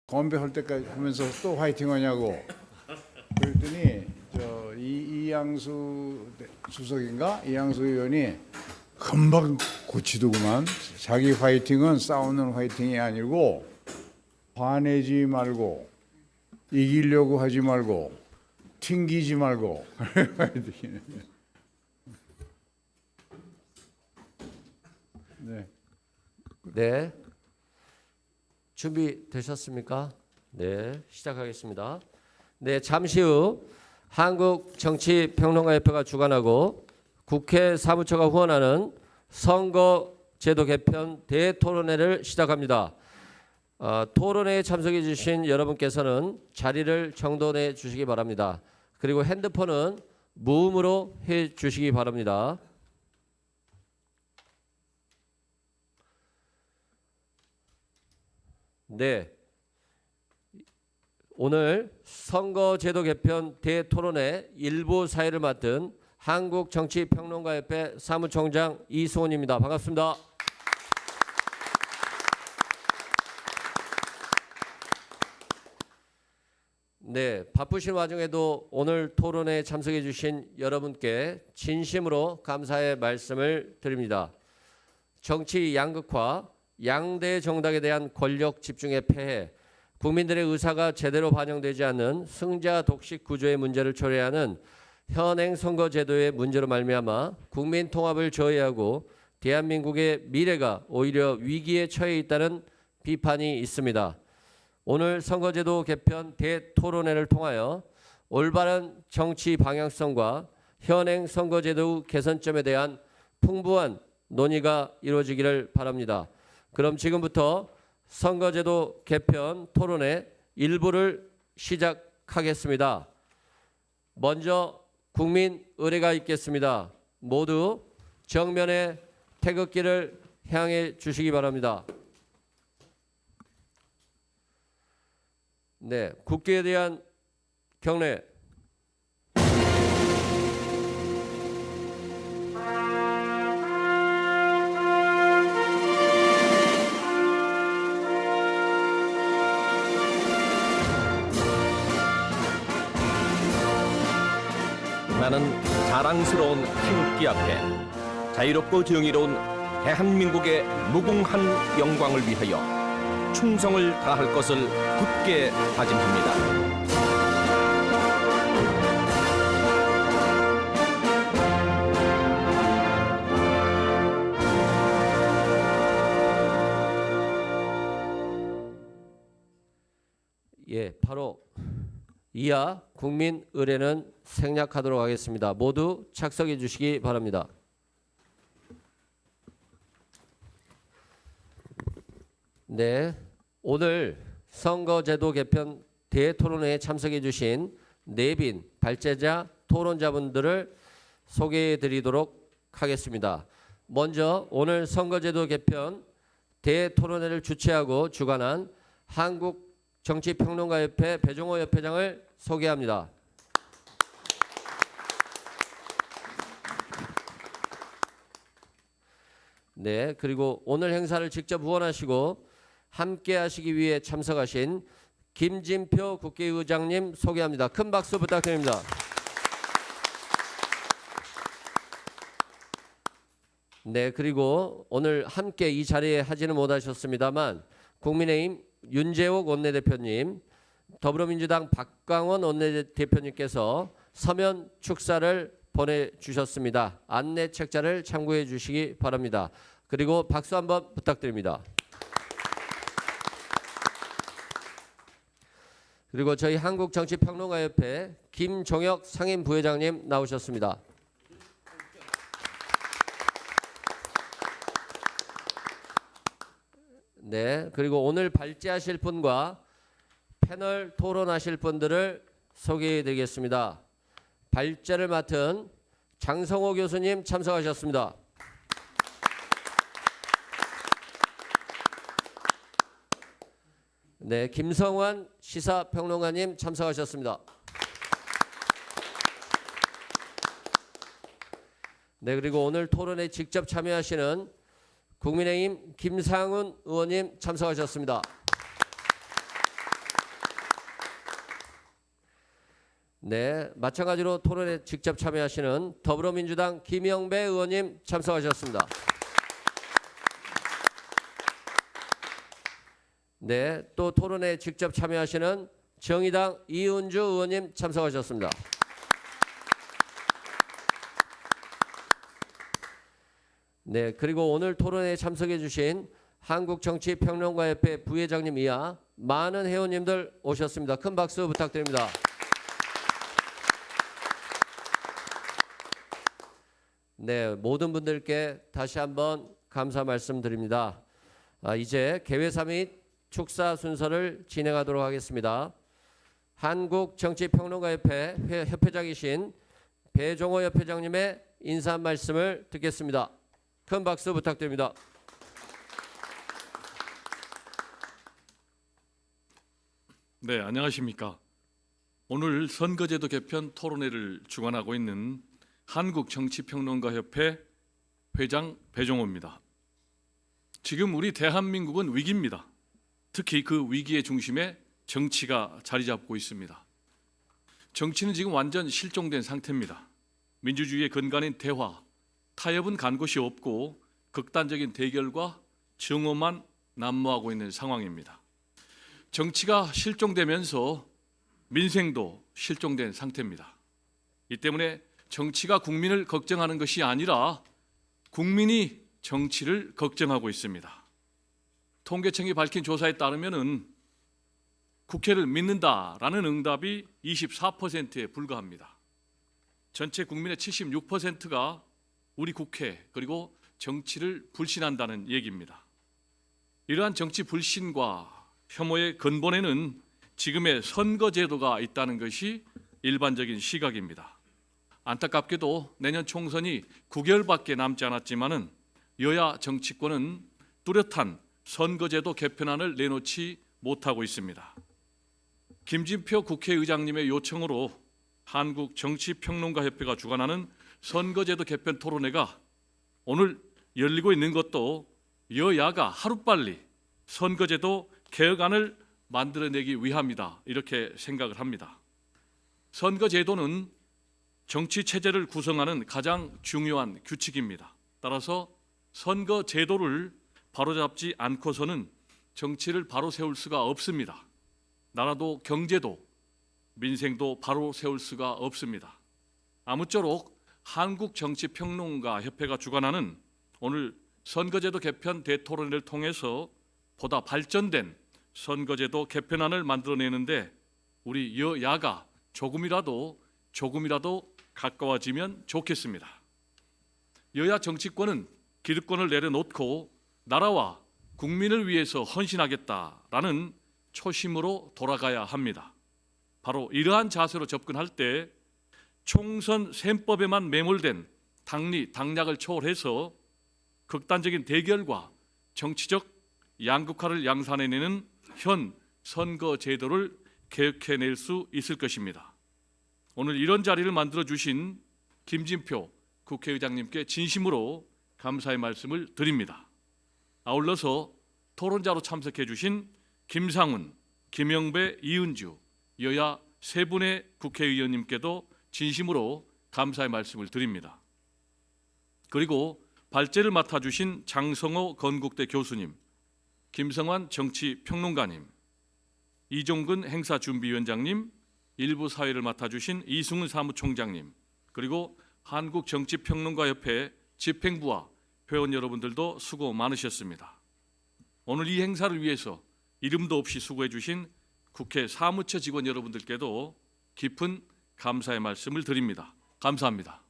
건배할 때까지 하면서 또 화이팅 하냐고. 그랬더니 이양수 수석인가? 이양수 의원이 금방 고치더구만. 자기 화이팅은 싸우는 화이팅이 아니고 화내지 말고 이기려고 하지 말고 튕기지 말고. 네. 네. 준비되셨습니까? 네, 시작하겠습니다. 네, 잠시 후 한국정치평론가협회가 주관하고 국회 사무처가 후원하는 선거제도 개편 대토론회를 시작합니다. 토론회에 참석해 주신 여러분께서는 자리를 정돈해 주시기 바랍니다. 그리고 핸드폰은 무음으로 해 주시기 바랍니다. 네, 오늘 선거제도 개편 대토론회 일부 사회를 맡은 한국정치평론가협회 사무총장 이승훈입니다. 반갑습니다. 네, 바쁘신 와중에도 오늘 토론회에 참석해 주신 여러분께 진심으로 감사의 말씀을 드립니다. 정치 양극화, 양대 정당에 대한 권력 집중의 폐해, 국민들의 의사가 제대로 반영되지 않는 승자 독식 구조의 문제를 초래하는 현행 선거제도의 문제로 말미암아 국민 통합을 저해하고 대한민국의 미래가 오히려 위기에 처해 있다는 비판이 있습니다. 오늘 선거제도 개편 대토론회를 통하여 올바른 정치 방향성과 현행 선거제도 개선점에 대한 풍부한 논의가 이루어지기를 바랍니다. 그럼 지금부터 선거제도 개편 토론회 일부를 시작하겠습니다. 먼저 국민 의례가 있겠습니다. 모두 정면에 태극기를 향해 주시기 바랍니다. 네, 국기에 대한 경례. 나는 자랑스러운 태극기 앞에 자유롭고 정의로운 대한민국의 무궁한 영광을 위하여 충성을 다할 것을 굳게 다짐합니다. 예, 바로 이하 국민 의례는 생략하도록 하겠습니다. 모두 착석해 주시기 바랍니다. 네, 오늘 선거제도 개편 대토론회에 참석해 주신 내빈 발제자 토론자분들을 소개해 드리도록 하겠습니다. 먼저 오늘 선거제도 개편 대토론회를 주최하고 주관한 한국정치평론가협회 배종호 협회장을 소개합니다. 네, 그리고 오늘 행사를 직접 후원하시고 함께 하시기 위해 참석하신 김진표 국회의장님 소개합니다. 큰 박수 부탁드립니다. 네, 그리고 오늘 함께 이 자리에 하지는 못하셨습니다만 국민의힘 윤재옥 원내대표님, 더불어민주당 박광원 원내대표님께서 서면 축사를 보내주셨습니다. 안내 책자를 참고해 주시기 바랍니다. 그리고 박수 한번 부탁드립니다. 그리고 저희 한국정치평론가협회 김종혁 상임부회장님 나오셨습니다. 네, 그리고 오늘 발제하실 분과 패널 토론하실 분들을 소개해 드리겠습니다. 발제를 맡은 장성호 교수님 참석하셨습니다. 네, 김성환 시사평론가님 참석하셨습니다. 네, 그리고 오늘 토론에 직접 참여하시는 국민의힘 김상훈 의원님 참석하셨습니다. 네, 마찬가지로 토론에 직접 참여하시는 더불어민주당 김영배 의원님 참석하셨습니다. 네, 또 토론에 직접 참여하시는 정의당 이은주 의원님 참석하셨습니다. 네, 그리고 오늘 토론에 참석해 주신 한국정치평론가협회 부회장님 이하 많은 회원님들 오셨습니다. 큰 박수 부탁드립니다. 네, 모든 분들께 다시 한번 감사 말씀드립니다. 이제 개회사 및 축사 순서를 진행하도록 하겠습니다. 한국정치평론가협회 협회장이신 배종호 협회장님의 인사 말씀을 듣겠습니다. 큰 박수 부탁드립니다. 네, 안녕하십니까. 오늘 선거제도 개편 토론회를 주관하고 있는 한국정치평론가협회 회장 배종호입니다. 지금 우리 대한민국은 위기입니다. 특히 그 위기의 중심에 정치가 자리 잡고 있습니다. 정치는 지금 완전 실종된 상태입니다. 민주주의의 근간인 대화, 타협은 간 곳이 없고 극단적인 대결과 증오만 난무하고 있는 상황입니다. 정치가 실종되면서 민생도 실종된 상태입니다. 이 때문에 정치가 국민을 걱정하는 것이 아니라 국민이 정치를 걱정하고 있습니다. 통계청이 밝힌 조사에 따르면은 국회를 믿는다라는 응답이 24%에 불과합니다. 전체 국민의 76%가 우리 국회 그리고 정치를 불신한다는 얘기입니다. 이러한 정치 불신과 혐오의 근본에는 지금의 선거제도가 있다는 것이 일반적인 시각입니다. 안타깝게도 내년 총선이 9개월밖에 남지 않았지만은 여야 정치권은 뚜렷한 선거제도 개편안을 내놓지 못하고 있습니다. 김진표 국회의장님의 요청으로 한국정치평론가협회가 주관하는 선거제도 개편 토론회가 오늘 열리고 있는 것도 여야가 하루빨리 선거제도 개혁안을 만들어내기 위함이다 이렇게 생각을 합니다. 선거제도는 정치체제를 구성하는 가장 중요한 규칙입니다. 따라서 선거제도를 바로잡지 않고서는 정치를 바로 세울 수가 없습니다. 나라도 경제도 민생도 바로 세울 수가 없습니다. 아무쪼록 한국정치평론가협회가 주관하는 오늘 선거제도 개편 대토론회를 통해서 보다 발전된 선거제도 개편안을 만들어내는데 우리 여야가 조금이라도 가까워지면 좋겠습니다. 여야 정치권은 기득권을 내려놓고 나라와 국민을 위해서 헌신하겠다라는 초심으로 돌아가야 합니다. 바로 이러한 자세로 접근할 때 총선 셈법에만 매몰된 당리, 당략을 초월해서 극단적인 대결과 정치적 양극화를 양산해내는 현 선거 제도를 개혁해낼 수 있을 것입니다. 오늘 이런 자리를 만들어주신 김진표 국회의장님께 진심으로 감사의 말씀을 드립니다. 아울러서 토론자로 참석해 주신 김상훈, 김영배, 이은주 여야 세 분의 국회의원님께도 진심으로 감사의 말씀을 드립니다. 그리고 발제를 맡아주신 장성호 건국대 교수님, 김성환 정치평론가님, 이종근 행사준비위원장님, 일부 사회를 맡아주신 이승훈 사무총장님, 그리고 한국정치평론가협회 집행부와 회원 여러분들도 수고 많으셨습니다. 오늘 이 행사를 위해서 이름도 없이 수고해 주신 국회 사무처 직원 여러분들께도 깊은 감사의 말씀을 드립니다. 감사합니다.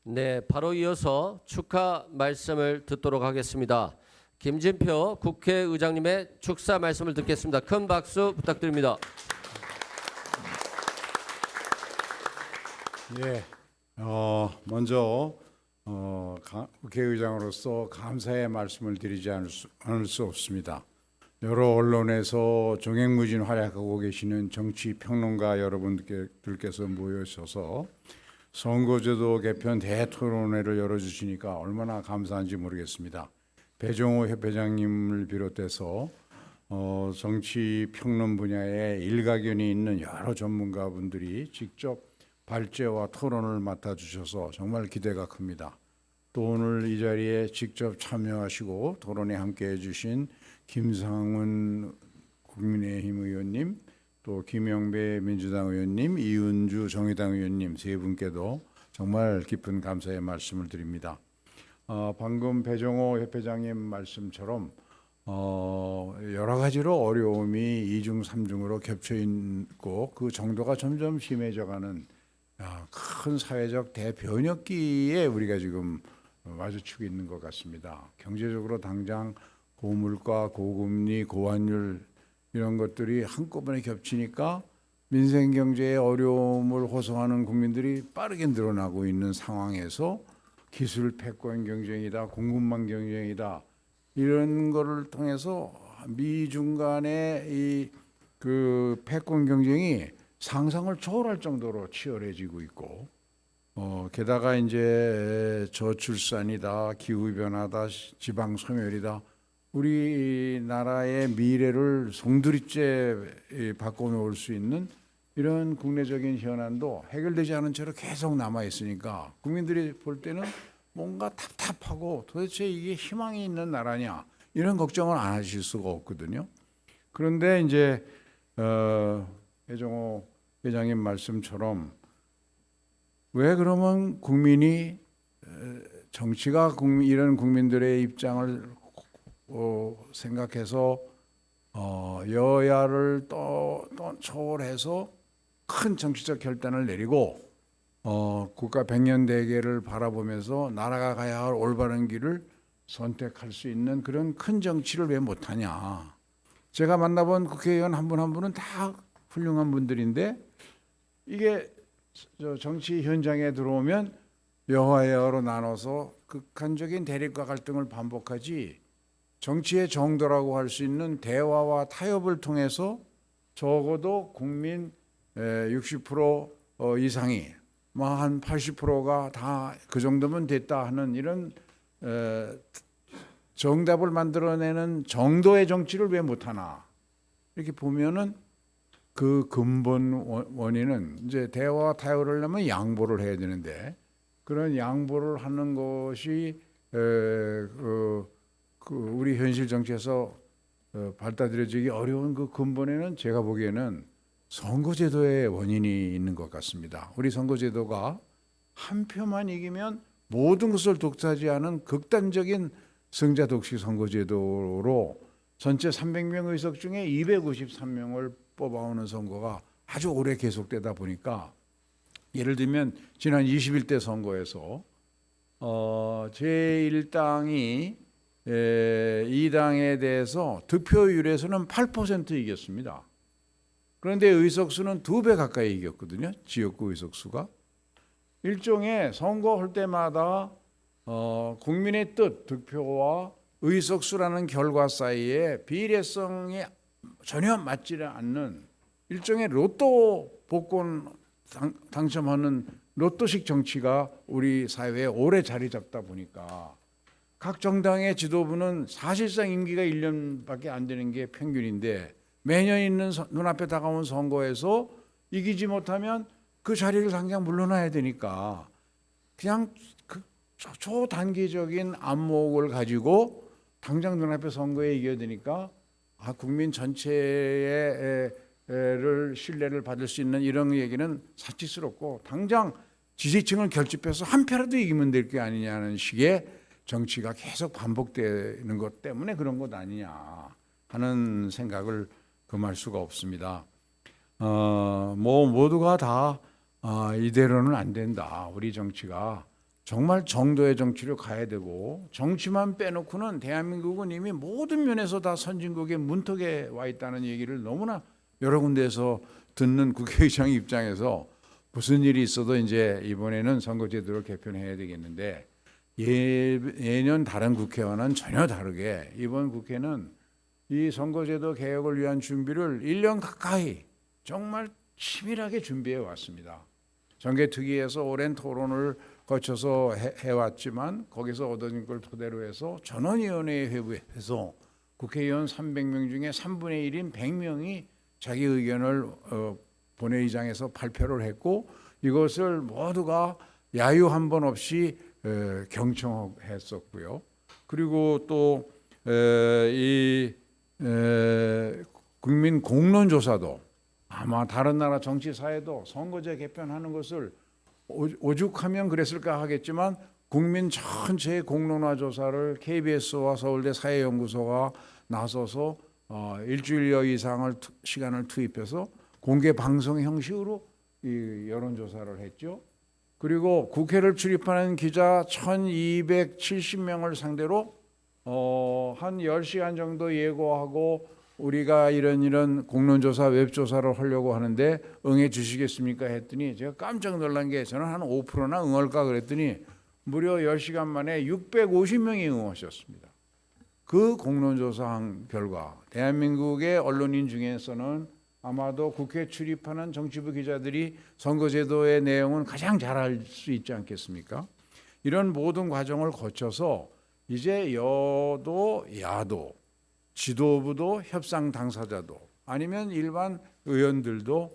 네, 바로 이어서 축하 말씀을 듣도록 하겠습니다. 김진표 국회의장님의 축사 말씀을 듣겠습니다. 큰 박수 부탁드립니다. 예, 먼저 국회의장으로서 감사의 말씀을 드리지 않을 수 없습니다. 여러 언론에서 종횡무진 활약하고 계시는 정치평론가 여러분들께서 모여주셔서 선거제도 개편 대토론회를 열어주시니까 얼마나 감사한지 모르겠습니다. 배종호 협회장님을 비롯해서 정치 평론 분야에 일가견이 있는 여러 전문가분들이 직접 발제와 토론을 맡아주셔서 정말 기대가 큽니다. 또 오늘 이 자리에 직접 참여하시고 토론에 함께해 주신 김상훈 국민의힘 의원님, 또 김영배 민주당 의원님, 이은주 정의당 의원님 세 분께도 정말 깊은 감사의 말씀을 드립니다. 방금 배정호 협회장님 말씀처럼 여러 가지로 어려움이 이중 삼중으로 겹쳐 있고 그 정도가 점점 심해져가는 큰 사회적 대변혁기에 우리가 지금 마주치고 있는 것 같습니다. 경제적으로 당장 고물가, 고금리, 고환율 이런 것들이 한꺼번에 겹치니까 민생 경제의 어려움을 호소하는 국민들이 빠르게 늘어나고 있는 상황에서 기술 패권 경쟁이다, 공급망 경쟁이다 이런 거를 통해서 미중 간의 이 그 패권 경쟁이 상상을 초월할 정도로 치열해지고 있고 게다가 이제 저출산이다, 기후 변화다, 지방 소멸이다. 우리나라의 미래를 송두리째 바꿔놓을 수 있는 이런 국내적인 현안도 해결되지 않은 채로 계속 남아 있으니까 국민들이 볼 때는 뭔가 답답하고 도대체 이게 희망이 있는 나라냐 이런 걱정을 안 하실 수가 없거든요. 그런데 이제 배정호 회장님 말씀처럼 왜 그러면 국민이 정치가 이런 국민들의 입장을 생각해서 여야를 또 초월해서 큰 정치적 결단을 내리고 국가 백년 대계를 바라보면서 나라가 가야 할 올바른 길을 선택할 수 있는 그런 큰 정치를 왜 못하냐. 제가 만나본 국회의원 한 분 한 분은 다 훌륭한 분들인데 이게 정치 현장에 들어오면 여야로 나눠서 극한적인 대립과 갈등을 반복하지 정치의 정도라고 할 수 있는 대화와 타협을 통해서 적어도 국민 60% 이상이 한 80%가 다 그 정도면 됐다 하는 이런 정답을 만들어내는 정도의 정치를 왜 못하나 이렇게 보면은 그 근본 원인은 이제 대화와 타협을 하려면 양보를 해야 되는데 그런 양보를 하는 것이 우리 현실 정치에서 받아들여지기 어려운 그 근본에는 제가 보기에는 선거제도의 원인이 있는 것 같습니다. 우리 선거제도가 한 표만 이기면 모든 것을 독차지하는 극단적인 승자 독식 선거제도로 전체 300명 의석 중에 253명을 뽑아오는 선거가 아주 오래 계속되다 보니까 예를 들면 지난 21대 선거에서 제1당이 2당에 대해서 득표율에서는 8% 이겼습니다. 그런데 의석수는 2배 가까이 이겼거든요. 지역구 의석수가. 일종의 선거할 때마다 국민의 뜻, 득표와 의석수라는 결과 사이에 비례성이 전혀 맞지 않는 일종의 로또 복권 당첨하는 로또식 정치가 우리 사회에 오래 자리 잡다 보니까 각 정당의 지도부는 사실상 임기가 1년밖에 안 되는 게 평균인데 매년 있는 눈앞에 다가온 선거에서 이기지 못하면 그 자리를 당장 물러나야 되니까 그냥 그 초단기적인 안목을 가지고 당장 눈앞에 선거에 이겨야 되니까 국민 전체의 신뢰를 받을 수 있는 이런 얘기는 사치스럽고 당장 지지층을 결집해서 한 표라도 이기면 될 게 아니냐는 식의 정치가 계속 반복되는 것 때문에 그런 것 아니냐 하는 생각을 금할 수가 없습니다. 모두가 다 이대로는 안 된다. 우리 정치가 정말 정도의 정치로 가야 되고 정치만 빼놓고는 대한민국은 이미 모든 면에서 다 선진국의 문턱에 와 있다는 얘기를 너무나 여러 군데에서 듣는 국회의장 입장에서 무슨 일이 있어도 이제 이번에는 선거제도를 개편해야 되겠는데 예년 다른 국회와는 전혀 다르게 이번 국회는 이 선거제도 개혁을 위한 준비를 1년 가까이 정말 치밀하게 준비해 왔습니다. 정개특위에서 오랜 토론을 거쳐서 해왔지만 거기서 얻은 걸 토대로 해서 전원위원회에 회부해서 국회의원 300명 중에 3분의 1인 100명이 자기 의견을 본회의장에서 발표를 했고 이것을 모두가 야유 한 번 없이 경청했었고요. 그리고 또 이 국민 공론조사도 아마 다른 나라 정치사에도 선거제 개편하는 것을 오죽하면 그랬을까 하겠지만 국민 전체의 공론화 조사를 KBS와 서울대 사회연구소가 나서서 일주일여 이상을 시간을 투입해서 공개 방송 형식으로 이 여론조사를 했죠. 그리고 국회를 출입하는 기자 1270명을 상대로 한 10시간 정도 예고하고 우리가 이런 공론조사 웹조사를 하려고 하는데 응해 주시겠습니까 했더니 제가 깜짝 놀란 게 저는 한 5%나 응할까 그랬더니 무려 10시간 만에 650명이 응하셨습니다. 그 공론조사한 결과 대한민국의 언론인 중에서는 아마도 국회 출입하는 정치부 기자들이 선거제도의 내용은 가장 잘 알 수 있지 않겠습니까? 이런 모든 과정을 거쳐서 이제 여도 야도 지도부도 협상 당사자도 아니면 일반 의원들도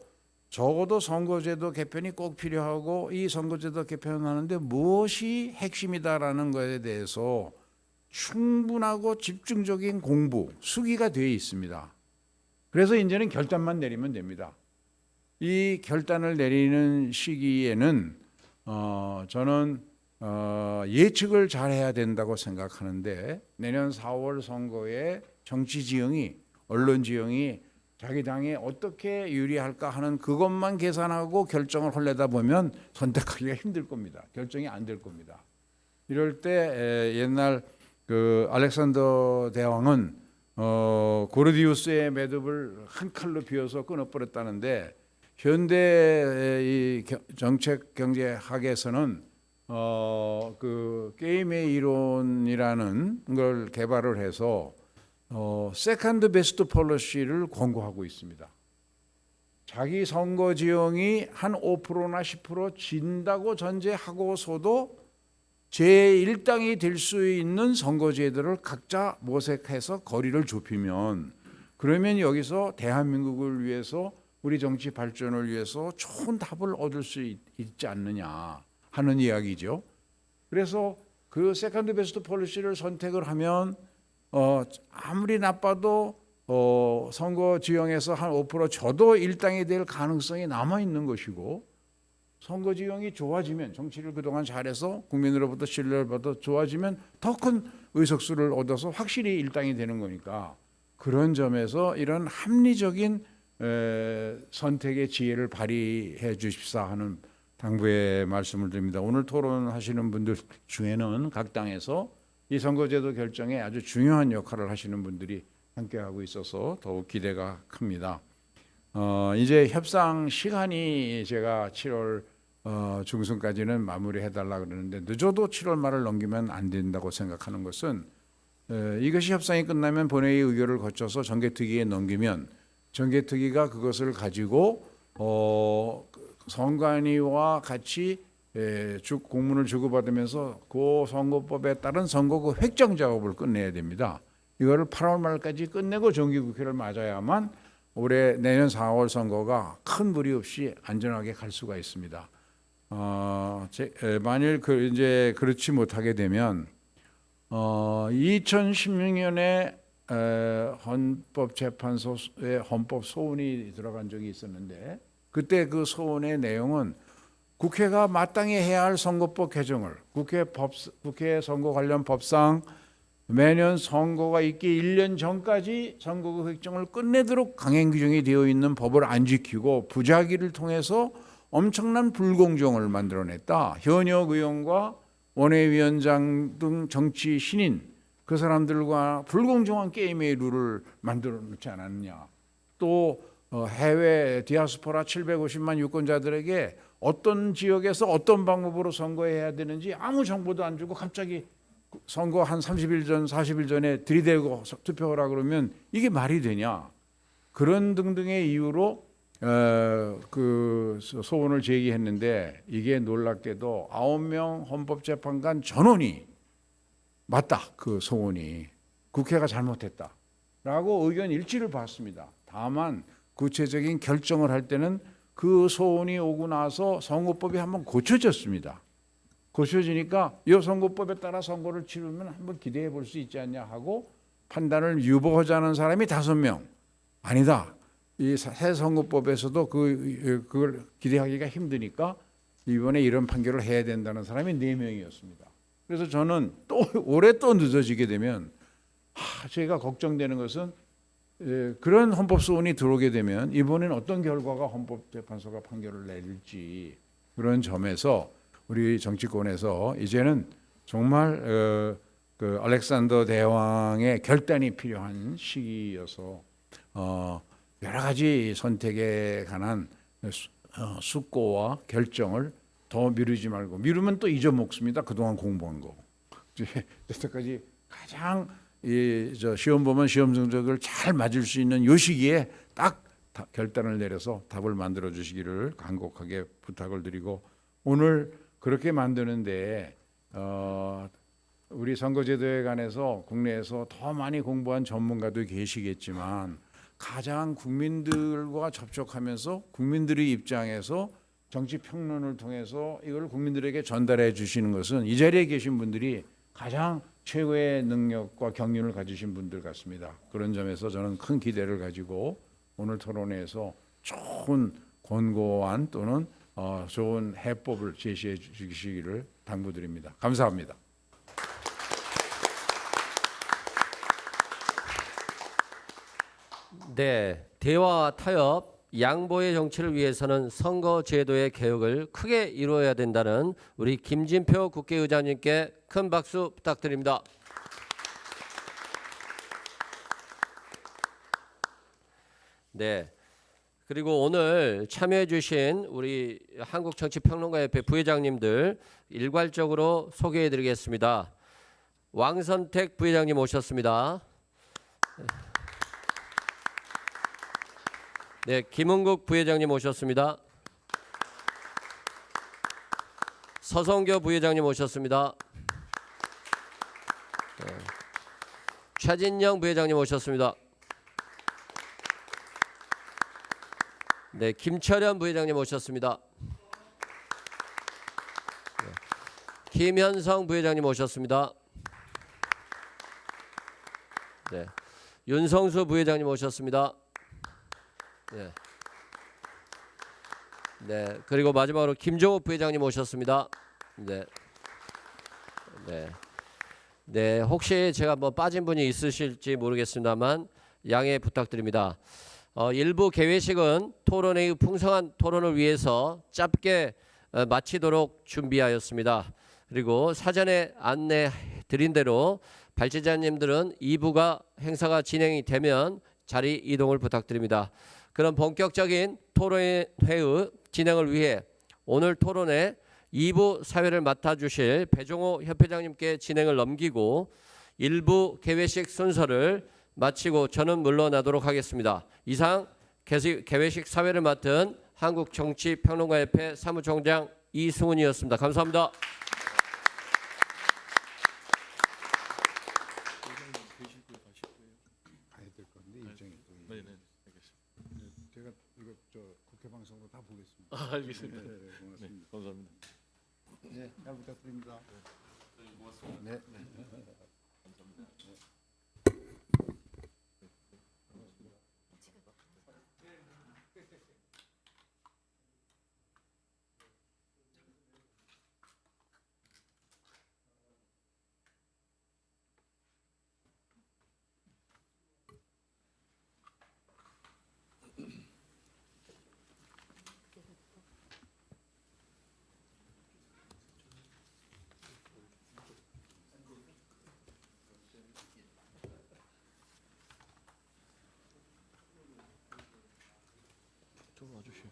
적어도 선거제도 개편이 꼭 필요하고 이 선거제도 개편하는데 무엇이 핵심이다라는 것에 대해서 충분하고 집중적인 공부, 수기가 되어 있습니다. 그래서 이제는 결단만 내리면 됩니다. 이 결단을 내리는 시기에는 저는 예측을 잘해야 된다고 생각하는데 내년 4월 선거에 정치 지형이 언론 지형이 자기 당에 어떻게 유리할까 하는 그것만 계산하고 결정을 하려다 보면 선택하기가 힘들 겁니다. 결정이 안 될 겁니다. 이럴 때 옛날 그 알렉산더 대왕은 고르디우스의 매듭을 한 칼로 비워서 끊어버렸다는데 현대 이 정책 경제학에서는 그 게임의 이론이라는 걸 개발을 해서 세컨드 베스트 폴리시를 권고하고 있습니다. 자기 선거 지형이 한 5%나 10% 진다고 전제하고서도 제1당이 될 수 있는 선거제도를 각자 모색해서 거리를 좁히면 그러면 여기서 대한민국을 위해서 우리 정치 발전을 위해서 좋은 답을 얻을 수 있지 않느냐 하는 이야기죠. 그래서 그 세컨드 베스트 폴리시를 선택을 하면 아무리 나빠도 선거 지형에서 한 5% 저도 일당이 될 가능성이 남아 있는 것이고 선거 지형이 좋아지면 정치를 그동안 잘해서 국민으로부터 신뢰를 받아 좋아지면 더 큰 의석수를 얻어서 확실히 일당이 되는 거니까 그런 점에서 이런 합리적인 선택의 지혜를 발휘해 주십사 하는 당부의 말씀을 드립니다. 오늘 토론하시는 분들 중에는 각 당에서 이 선거제도 결정에 아주 중요한 역할을 하시는 분들이 함께하고 있어서 더욱 기대가 큽니다. 이제 협상 시간이 제가 7월 중순까지는 마무리해달라 그러는데 늦어도 7월 말을 넘기면 안 된다고 생각하는 것은 이것이 협상이 끝나면 본회의 의결을 거쳐서 정개특위에 넘기면 정개특위가 그것을 가지고 선관위와 같이 공문을 주고받으면서 그 선거법에 따른 선거구 획정 작업을 끝내야 됩니다. 이거를 8월 말까지 끝내고 정기국회를 맞아야만 올해 내년 4월 선거가 큰 무리 없이 안전하게 갈 수가 있습니다. 만일 이제 그렇지 못하게 되면 2016년에 헌법재판소에 헌법 소원이 들어간 적이 있었는데 그때 그 소원의 내용은 국회가 마땅히 해야 할 선거법 개정을 국회 선거 관련 법상 매년 선거가 있기 1년 전까지 선거구 획정을 끝내도록 강행 규정이 되어 있는 법을 안 지키고 부작위를 통해서 엄청난 불공정을 만들어냈다. 현역 의원과 원외위원장 등 정치 신인 그 사람들과 불공정한 게임의 룰을 만들어 놓지 않았느냐. 또 해외 디아스포라 750만 유권자들에게 어떤 지역에서 어떤 방법으로 선거해야 되는지 아무 정보도 안 주고 갑자기 선거 한 30일 전, 40일 전에 들이대고 투표하라 그러면 이게 말이 되냐? 그런 등등의 이유로 그 소원을 제기했는데 이게 놀랍게도 9명 헌법재판관 전원이 맞다. 그 소원이 국회가 잘못했다. 라고 의견 일치를 받습니다. 다만 구체적인 결정을 할 때는 그 소원이 오고 나서 선거법이 한번 고쳐졌습니다. 고쳐지니까 이 선거법에 따라 선거를 치르면 한번 기대해 볼 수 있지 않냐 하고 판단을 유보하자는 사람이 5명. 아니다. 이 새 선거법에서도 그걸 기대하기가 힘드니까 이번에 이런 판결을 해야 된다는 사람이 4명이었습니다. 그래서 저는 또 올해 또 늦어지게 되면 제가 걱정되는 것은 그런 헌법 소원이 들어오게 되면 이번엔 어떤 결과가 헌법재판소가 판결을 내릴지 그런 점에서 우리 정치권에서 이제는 정말 그 알렉산더 대왕의 결단이 필요한 시기여서 여러 가지 선택에 관한 숙고와 결정을 더 미루지 말고 미루면 또 잊어먹습니다. 그동안 공부한 거. 여태까지 가장 시험 보면 시험 성적을 잘 맞을 수 있는 요 시기에 딱 결단을 내려서 답을 만들어 주시기를 간곡하게 부탁을 드리고 오늘 그렇게 만드는데 우리 선거제도에 관해서 국내에서 더 많이 공부한 전문가도 계시겠지만 가장 국민들과 접촉하면서 국민들의 입장에서 정치 평론을 통해서 이걸 국민들에게 전달해 주시는 것은 이 자리에 계신 분들이 가장 최고의 능력과 경륜을 가지신 분들 같습니다. 그런 점에서 저는 큰 기대를 가지고 오늘 토론회에서 좋은 권고안 또는 좋은 해법을 제시해 주시기를 당부드립니다. 감사합니다. 네, 대화와 타협, 양보의 정치를 위해서는 선거제도의 개혁을 크게 이루어야 된다는 우리 김진표 국회의장님께 큰 박수 부탁드립니다. 네, 그리고 오늘 참여해 주신 우리 한국정치평론가협회 부회장님들 일괄적으로 소개해 드리겠습니다. 왕선택 부회장님 오셨습니다. 네, 김은국 부회장님 오셨습니다. 서성교 부회장님 오셨습니다. 네. 최진영 부회장님 오셨습니다. 네, 김철현 부회장님 오셨습니다. 네. 김현성 부회장님 오셨습니다. 네, 윤성수 부회장님 오셨습니다. 네. 네. 그리고 마지막으로 김종욱 부회장님 오셨습니다. 네. 네. 네. 혹시 제가 뭐 빠진 분이 있으실지 모르겠습니다만 양해 부탁드립니다. 일부 개회식은 토론회의 풍성한 토론을 위해서 짧게 마치도록 준비하였습니다. 그리고 사전에 안내 드린 대로 발제자님들은 2부가 행사가 진행이 되면 자리 이동을 부탁드립니다. 그런 본격적인 토론회의 진행을 위해 오늘 토론회 2부 사회를 맡아주실 배종호 협회장님께 진행을 넘기고 1부 개회식 순서를 마치고 저는 물러나도록 하겠습니다. 이상 개회식 사회를 맡은 한국정치평론가협회 사무총장 이승훈이었습니다. 감사합니다. 제가 이거 국회 방송으로 다 보겠습니다. 알겠습니다. 네, 고맙습니다. 네, 감사합니다. 네, 잘 부탁드립니다. 네. 좀 와주시오.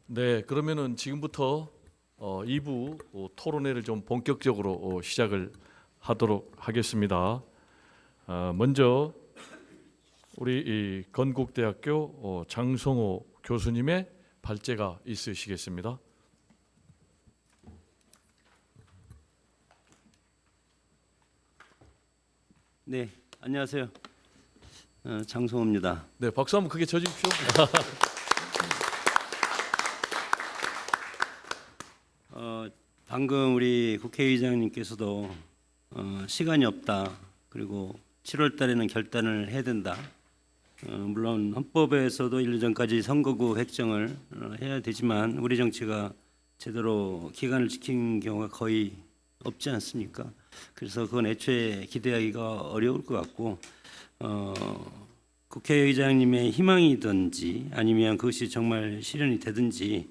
네, 그러면은 지금부터 2부 토론회를 좀 본격적으로 시작을 하도록 하겠습니다. 먼저 우리 이 건국대학교 장성호 교수님의 발제가 있으시겠습니다. 네, 안녕하세요. 장성호입니다. 네, 박수 한번 크게 쳐주십시오. 방금 우리 국회의장님께서도 시간이 없다. 그리고 7월 달에는 결단을 해야 된다. 물론 헌법에서도 1년 전까지 선거구 획정을 해야 되지만 우리 정치가 제대로 기간을 지킨 경우가 거의 없지 않습니까? 그래서 그건 애초에 기대하기가 어려울 것 같고 국회의장님의 희망이든지 아니면 그것이 정말 실현이 되든지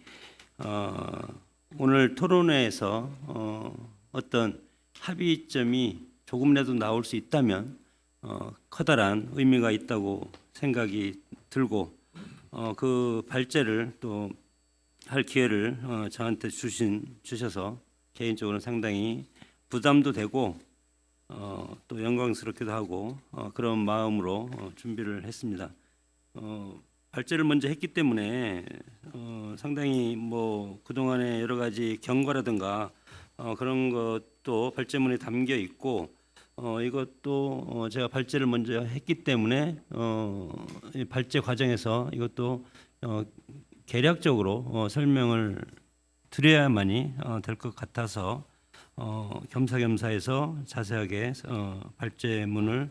오늘 토론회에서 어떤 합의점이 조금이라도 나올 수 있다면 커다란 의미가 있다고 생각이 들고 그 발제를 또 할 기회를 저한테 주셔서 개인적으로 상당히 부담도 되고 또 영광스럽기도 하고 그런 마음으로 준비를 했습니다. 발제를 먼저 했기 때문에 상당히 뭐 그동안의 여러 가지 경과라든가 그런 것도 발제문에 담겨 있고 이것도 제가 발제를 먼저 했기 때문에 이 발제 과정에서 이것도 개략적으로 설명을 드려야만이 될 것 같아서 겸사겸사해서 자세하게 발제문을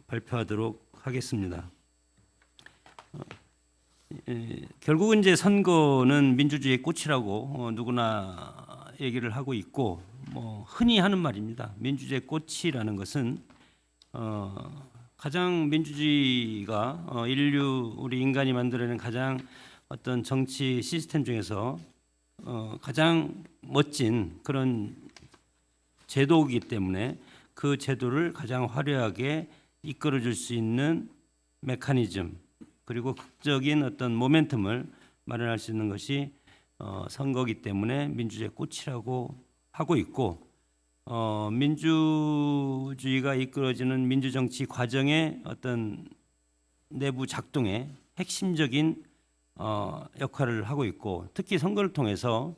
발표하도록 하겠습니다. 결국은 이제 선거는 민주주의의 꽃이라고 누구나 얘기를 하고 있고 뭐 흔히 하는 말입니다. 민주주의의 꽃이라는 것은 가장 민주주의가 인류 우리 인간이 만들어낸 가장 어떤 정치 시스템 중에서 가장 멋진 그런 제도이기 때문에 그 제도를 가장 화려하게 이끌어줄 수 있는 메커니즘 그리고 극적인 어떤 모멘텀을 마련할 수 있는 것이 선거기 때문에 민주주의의 꽃이라고 하고 있고 민주주의가 이끌어지는 민주정치 과정의 어떤 내부 작동의 핵심적인 역할을 하고 있고 특히 선거를 통해서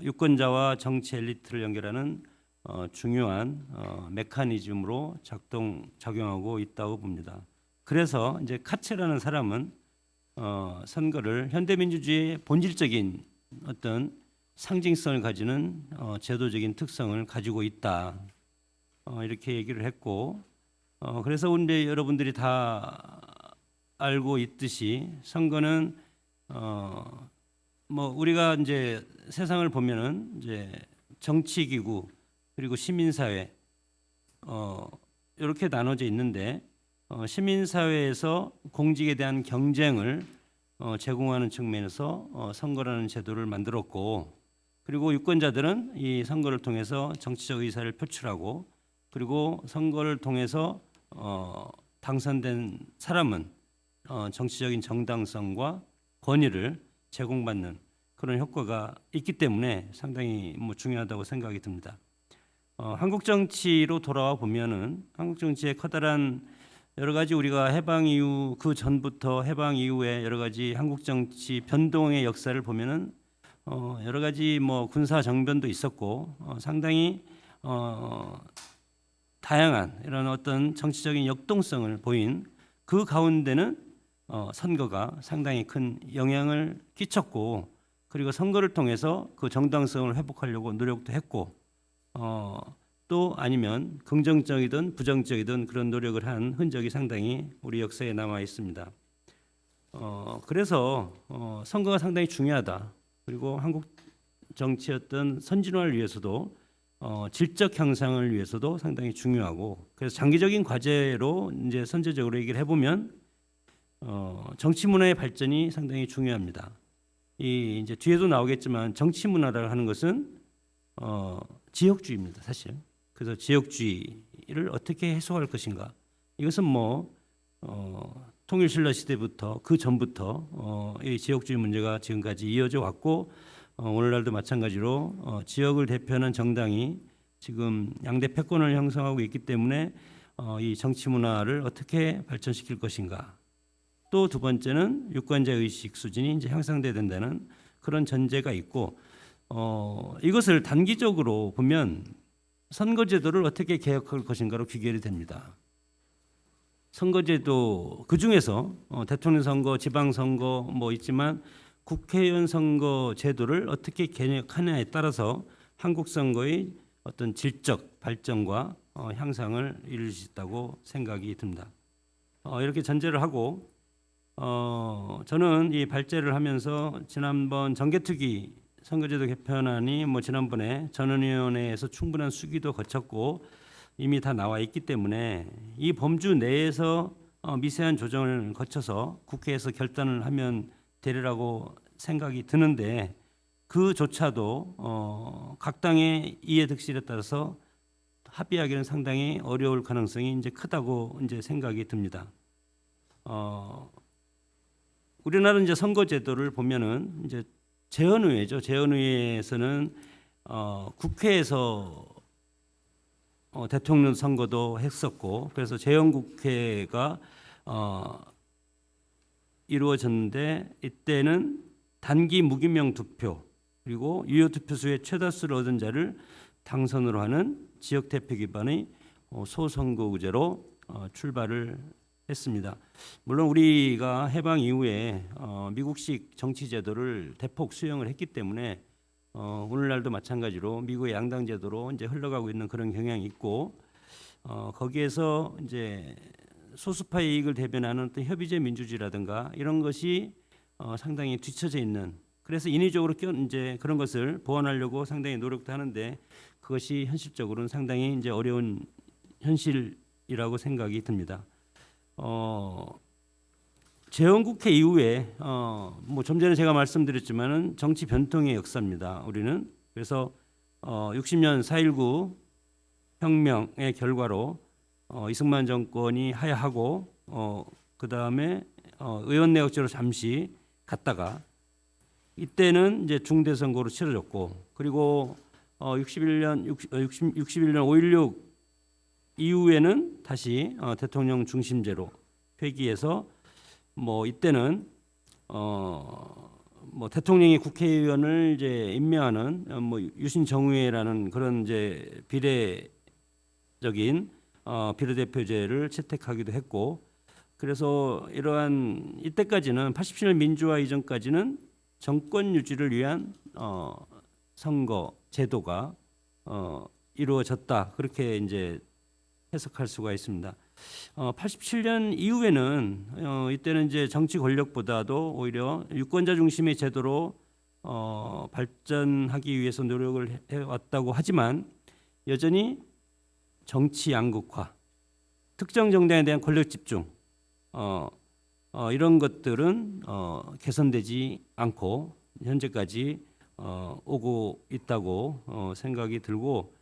유권자와 정치 엘리트를 연결하는 중요한 메커니즘으로 작용하고 있다고 봅니다. 그래서 이제 카츠라는 사람은 선거를 현대민주주의의 본질적인 어떤 상징성을 가지는 제도적인 특성을 가지고 있다 이렇게 얘기를 했고 그래서 우리 여러분들이 다 알고 있듯이 선거는 뭐 우리가 이제 세상을 보면은 이제 정치기구 그리고 시민사회 이렇게 나눠져 있는데 시민사회에서 공직에 대한 경쟁을 제공하는 측면에서 선거라는 제도를 만들었고 그리고 유권자들은 이 선거를 통해서 정치적 의사를 표출하고 그리고 선거를 통해서 당선된 사람은 정치적인 정당성과 권위를 제공받는 그런 효과가 있기 때문에 상당히 뭐 중요하다고 생각이 듭니다. 한국 정치로 돌아와 보면은 한국 정치의 커다란 여러 가지 우리가 해방 이후 그 전부터 해방 이후에 여러 가지 한국 정치 변동의 역사를 보면은 여러 가지 뭐 군사 정변도 있었고 상당히 다양한 이런 어떤 정치적인 역동성을 보인 그 가운데는 선거가 상당히 큰 영향을 끼쳤고 그리고 선거를 통해서 그 정당성을 회복하려고 노력도 했고 또 아니면 긍정적이든 부정적이든 그런 노력을 한 흔적이 상당히 우리 역사에 남아 있습니다. 그래서 선거가 상당히 중요하다. 그리고 한국 정치의 어떤 선진화를 위해서도 질적 향상을 위해서도 상당히 중요하고 그래서 장기적인 과제로 이제 선제적으로 얘기를 해보면 정치 문화의 발전이 상당히 중요합니다. 이 이제 뒤에도 나오겠지만 정치 문화라고 하는 것은 지역주의입니다, 사실. 그래서 지역주의를 어떻게 해소할 것인가? 이것은 뭐 통일신라 시대부터 그 전부터 이 지역주의 문제가 지금까지 이어져 왔고 오늘날도 마찬가지로 지역을 대표하는 정당이 지금 양대 패권을 형성하고 있기 때문에 이 정치 문화를 어떻게 발전시킬 것인가? 또 두 번째는 유권자 의식 수준이 이제 향상돼야 된다는 그런 전제가 있고 이것을 단기적으로 보면 선거제도를 어떻게 개혁할 것인가로 귀결이 됩니다. 선거제도 그 중에서 대통령 선거, 지방 선거 뭐 있지만 국회의원 선거 제도를 어떻게 개혁하냐에 따라서 한국 선거의 어떤 질적 발전과 향상을 이룰 수 있다고 생각이 듭니다. 이렇게 전제를 하고 저는 이 발제를 하면서 지난번 정개특위 선거제도 개편안이 뭐 지난번에 전원위원회에서 충분한 수기도 거쳤고 이미 다 나와 있기 때문에 이 범주 내에서 미세한 조정을 거쳐서 국회에서 결단을 하면 되리라고 생각이 드는데 그조차도 각 당의 이해득실에 따라서 합의하기는 상당히 어려울 가능성이 이제 크다고 이제 생각이 듭니다. 우리나라 이제 선거제도를 보면은 이제 재헌의회죠. 재헌의회에서는 국회에서 대통령 선거도 했었고 그래서 재헌국회가 이루어졌는데 이때는 단기 무기명 투표 그리고 유효 투표수의 최다수를 얻은 자를 당선으로 하는 지역 대표 기반의 소선거구제로 출발을 했습니다. 물론 우리가 해방 이후에 미국식 정치 제도를 대폭 수용을 했기 때문에 오늘날도 마찬가지로 미국의 양당 제도로 이제 흘러가고 있는 그런 경향이 있고 거기에서 이제 소수파의 이익을 대변하는 어떤 협의제 민주주의라든가 이런 것이 상당히 뒤처져 있는 그래서 인위적으로 이제 그런 것을 보완하려고 상당히 노력도 하는데 그것이 현실적으로는 상당히 이제 어려운 현실이라고 생각이 듭니다. 재헌국회 이후에 뭐 좀 전에 제가 말씀드렸지만은 정치 변통의 역사입니다. 우리는 그래서 60년 4.19 혁명의 결과로 이승만 정권이 하야하고 그 다음에 의원내각제로 잠시 갔다가 이때는 이제 중대선거로 치러졌고 그리고 61년 5.16 이후에는 다시 대통령 중심제로 회귀해서 뭐 이때는 뭐 대통령이 국회의원을 이제 임명하는 뭐 유신 정의회라는 그런 이제 비례적인 비례대표제를 채택하기도 했고 그래서 이러한 이때까지는 87년 민주화 이전까지는 정권 유지를 위한 선거 제도가 이루어졌다 그렇게 이제 해석할 수가 있습니다. 87년 이후에는 이때는 이제 정치 권력보다도 오히려 유권자 중심의 제도로 발전하기 위해서 노력을 해왔다고 하지만 여전히 정치 양극화, 특정 정당에 대한 권력 집중 이런 것들은 개선되지 않고 현재까지 오고 있다고 생각이 들고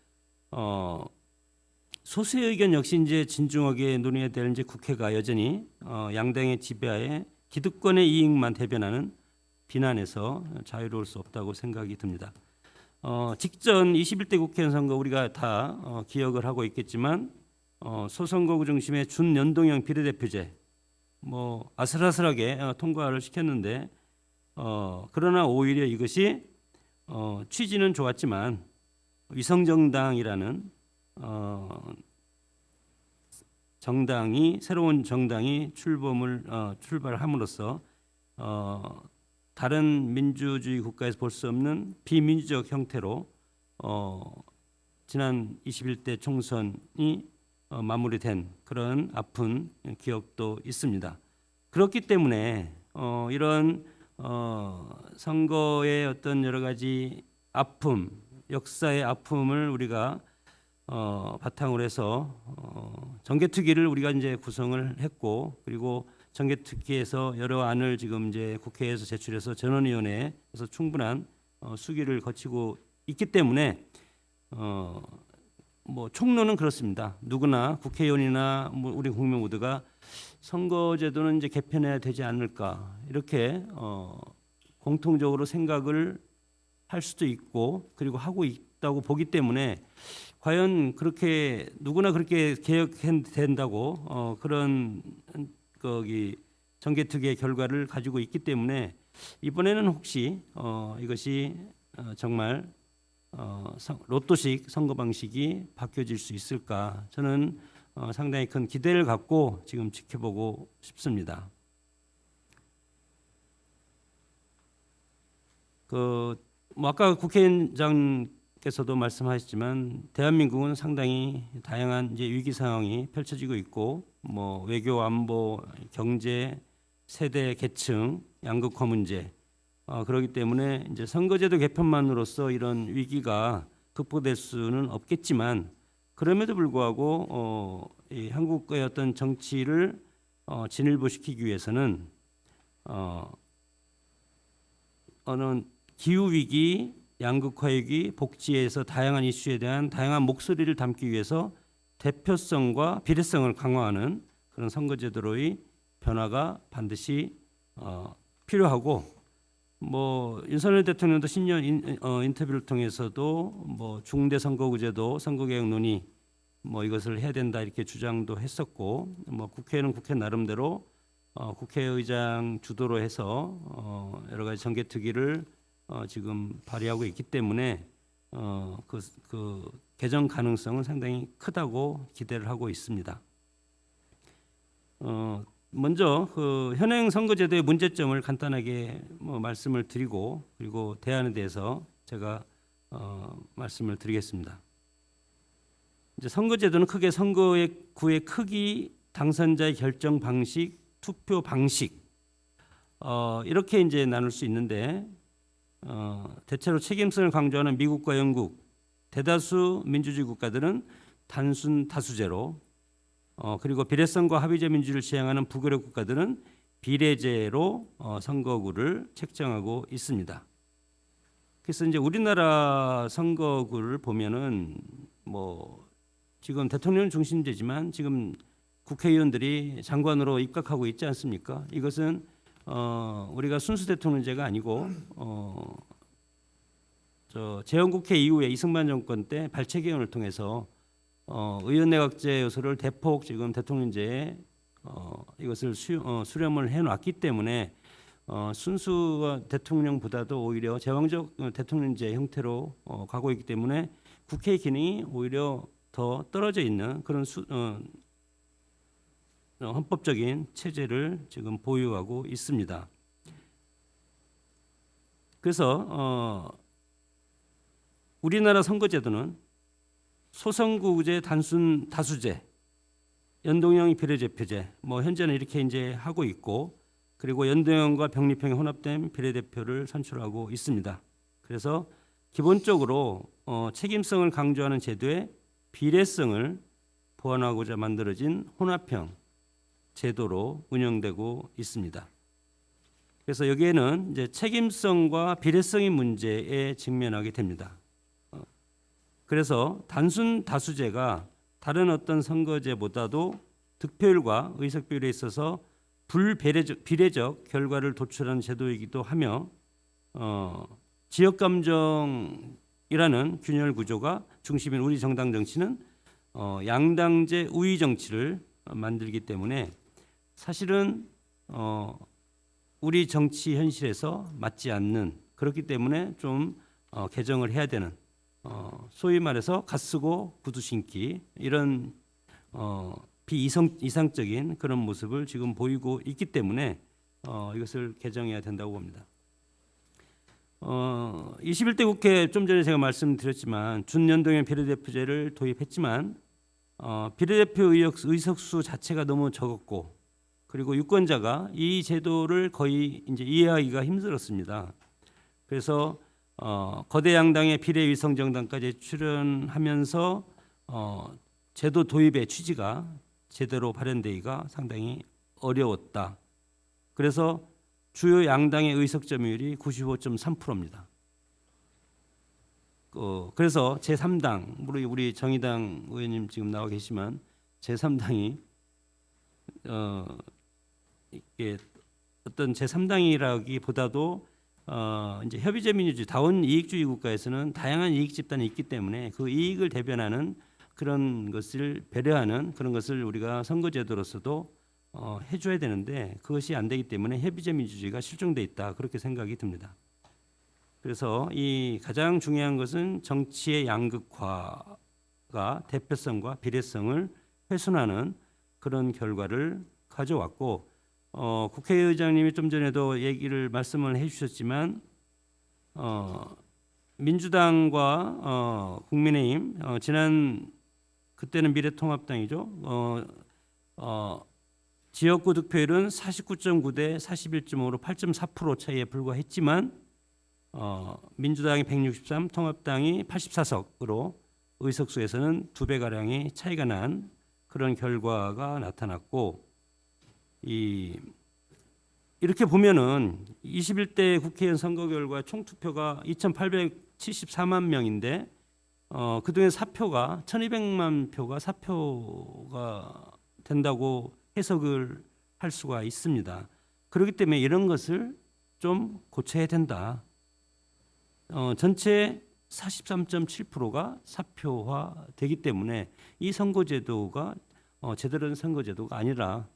소수의 의견 역시 이제 진중하게 논의해야 될 이제 국회가 여전히 양당의 지배하에 기득권의 이익만 대변하는 비난에서 자유로울 수 없다고 생각이 듭니다. 직전 21대 국회의원 선거 우리가 다 기억을 하고 있겠지만 소선거구 중심의 준연동형 비례대표제 뭐 아슬아슬하게 통과를 시켰는데 그러나 오히려 이것이 취지는 좋았지만 위성정당이라는 정당이 새로운 정당이 출발함으로써 다른 민주주의 국가에서 볼 수 없는 비민주적 형태로 지난 21대 총선이 마무리된 그런 아픈 기억도 있습니다. 그렇기 때문에 이런 선거의 어떤 여러 가지 아픔, 역사의 아픔을 우리가 바탕으로 해서 정개특위를 우리가 이제 구성을 했고 그리고 정개특위에서 여러 안을 지금 이제 국회에서 제출해서 전원위원회에서 충분한 수기를 거치고 있기 때문에 뭐 총론은 그렇습니다. 누구나 국회의원이나 뭐 우리 국민 모두가 선거제도는 이제 개편해야 되지 않을까 이렇게 공통적으로 생각을 할 수도 있고 그리고 하고 있다고 보기 때문에 과연 그렇게 누구나 그렇게 개혁된다고 그런 정개특위의 결과를 가지고 있기 때문에 이번에는 혹시 이것이 정말 로또식 선거 방식이 바뀌어질 수 있을까? 저는 상당히 큰 기대를 갖고 지금 지켜보고 싶습니다. 뭐 아까 국회의장께서도 말씀하셨지만 대한민국은 상당히 다양한 이제 위기 상황이 펼쳐지고 있고 뭐 외교, 안보, 경제, 세대, 계층, 양극화 문제 그렇기 때문에 이제 선거제도 개편만으로써 이런 위기가 극복될 수는 없겠지만 그럼에도 불구하고 이 한국의 어떤 정치를 진일보시키기 위해서는 어느 기후 위기, 양극화 위기, 복지에서 다양한 이슈에 대한 다양한 목소리를 담기 위해서 대표성과 비례성을 강화하는 그런 선거제도로의 변화가 반드시 필요하고 뭐 윤석열 대통령도 신년 인터뷰를 통해서도 뭐 중대 선거구제도 선거개혁 논의 뭐 이것을 해야 된다 이렇게 주장도 했었고 뭐 국회는 국회 나름대로 국회의장 주도로 해서 여러 가지 정개특위를 지금 발의하고 있기 때문에 그 개정 가능성은 상당히 크다고 기대를 하고 있습니다. 먼저 그 현행 선거제도의 문제점을 간단하게 말씀을 드리고 그리고 대안에 대해서 제가 말씀을 드리겠습니다. 이제 선거제도는 크게 선거구의 크기, 당선자의 결정 방식, 투표 방식 이렇게 이제 나눌 수 있는데 대체로 책임성을 강조하는 미국과 영국, 대다수 민주주의 국가들은 단순 다수제로 그리고 비례성과 합의제 민주를 지향하는 북유럽 국가들은 비례제로 선거구를 책정하고 있습니다. 그래서 이제 우리나라 선거구를 보면은 뭐 지금 대통령 중심제지만 지금 국회의원들이 장관으로 입각하고 있지 않습니까? 이것은 우리가 순수 대통령제가 아니고 재헌국회 이후에 이승만 정권 때 발췌 개헌을 통해서 의원내각제 요소를 대폭 지금 대통령제에 이것을 수렴을 해놨기 때문에 순수 대통령보다도 오히려 제왕적 대통령제 형태로 가고 있기 때문에 국회의 기능이 오히려 더 떨어져 있는 그런 헌법적인 체제를 지금 보유하고 있습니다. 그래서 우리나라 선거제도는 소선구제, 단순 다수제, 연동형 비례대표제, 뭐 현재는 이렇게 이제 하고 있고, 그리고 연동형과 병립형이 혼합된 비례대표를 선출하고 있습니다. 그래서 기본적으로 책임성을 강조하는 제도에 비례성을 보완하고자 만들어진 혼합형 제도로 운영되고 있습니다. 그래서 여기에는 이제 책임성과 비례성의 문제에 직면하게 됩니다. 그래서 단순 다수제가 다른 어떤 선거제보다도 득표율과 의석 비율에 있어서 비례적 결과를 도출하는 제도이기도 하며 지역 감정이라는 균열 구조가 중심인 우리 정당 정치는 양당제 우위 정치를 만들기 때문에 사실은 우리 정치 현실에서 맞지 않는, 그렇기 때문에 좀 개정을 해야 되는, 소위 말해서 갓 쓰고 구두 신기, 이런 비이상적인 그런 모습을 지금 보이고 있기 때문에 이것을 개정해야 된다고 봅니다. 21대 국회, 좀 전에 제가 말씀드렸지만 준연동형 비례대표제를 도입했지만 비례대표 의석수 자체가 너무 적었고, 그리고 유권자가 이 제도를 거의 이제 이해하기가 힘들었습니다. 그래서 거대 양당의 비례위성 정당까지 출연하면서 제도 도입의 취지가 제대로 발현되기가 상당히 어려웠다. 그래서 주요 양당의 의석 점유율이 95.3%입니다. 그래서 제3당, 우리 정의당 의원님 지금 나와 계시지만 제3당이 이게 어떤 제3당이라기보다도 이제 협의제 민주주의, 다원 이익주의 국가에서는 다양한 이익 집단이 있기 때문에 그 이익을 대변하는 그런 것을 배려하는 그런 것을 우리가 선거제도로서도 해줘야 되는데 그것이 안 되기 때문에 협의제 민주주의가 실종돼 있다, 그렇게 생각이 듭니다. 그래서 이 가장 중요한 것은 정치의 양극화가 대표성과 비례성을 훼손하는 그런 결과를 가져왔고, 국회의장님이 좀 전에도 말씀을 해주셨지만 민주당과 국민의힘 지난 그때는 미래통합당이죠. 지역구 득표율은 49.9 대 41.5로 8.4% 차이에 불과했지만 민주당이 163, 통합당이 84석으로 의석수에서는 2배 가량의 차이가 난 그런 결과가 나타났고, 이렇게 보면은 21대 국회의원 선거 결과 총 투표가 2,874만 명인데 그중에 사표가 1,200만 표가 사표가 된다고 해석을 할 수가 있습니다. 그렇기 때문에 이런 것을 좀 고쳐야 된다. 전체 43.7%가 사표화되기 때문에 이 선거제도가 제대로 된 선거제도가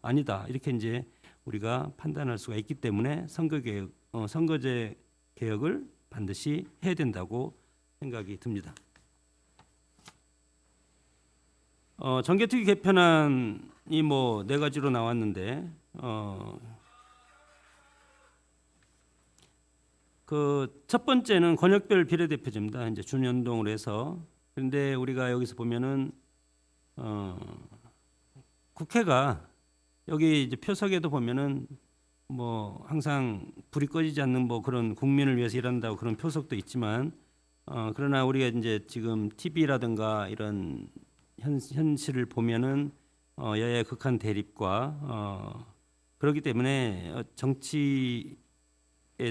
아니다 이렇게 이제 우리가 판단할 수가 있기 때문에 선거제 개혁을 반드시 해야 된다고 생각이 듭니다. 정개특위 개편안이 뭐 4가지로 나왔는데 그 첫 번째는 권역별 비례대표제입니다. 이제 준연동으로 해서. 그런데 우리가 여기서 보면은 국회가 여기 이제 표석에도 보면은 뭐 항상 불이 꺼지지 않는 뭐 그런 국민을 위해서 일한다고 그런 표석도 있지만 그러나 우리가 이제 지금 TV라든가 이런 현실을 보면은 여야의 극한 대립과 그렇기 때문에 정치에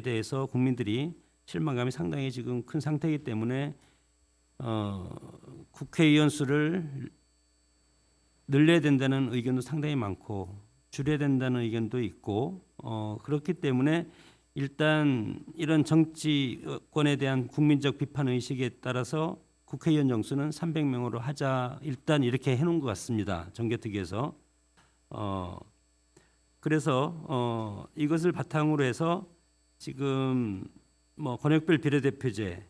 대해서 국민들이 실망감이 상당히 지금 큰 상태이기 때문에 국회의원 수를 늘려야 된다는 의견도 상당히 많고 줄여야 된다는 의견도 있고 그렇기 때문에 일단 이런 정치권에 대한 국민적 비판 의식에 따라서 국회의원 정수는 300명으로 하자 일단 이렇게 해놓은 것 같습니다. 정개특위에서 그래서 이것을 바탕으로 해서 지금 뭐 권역별 비례대표제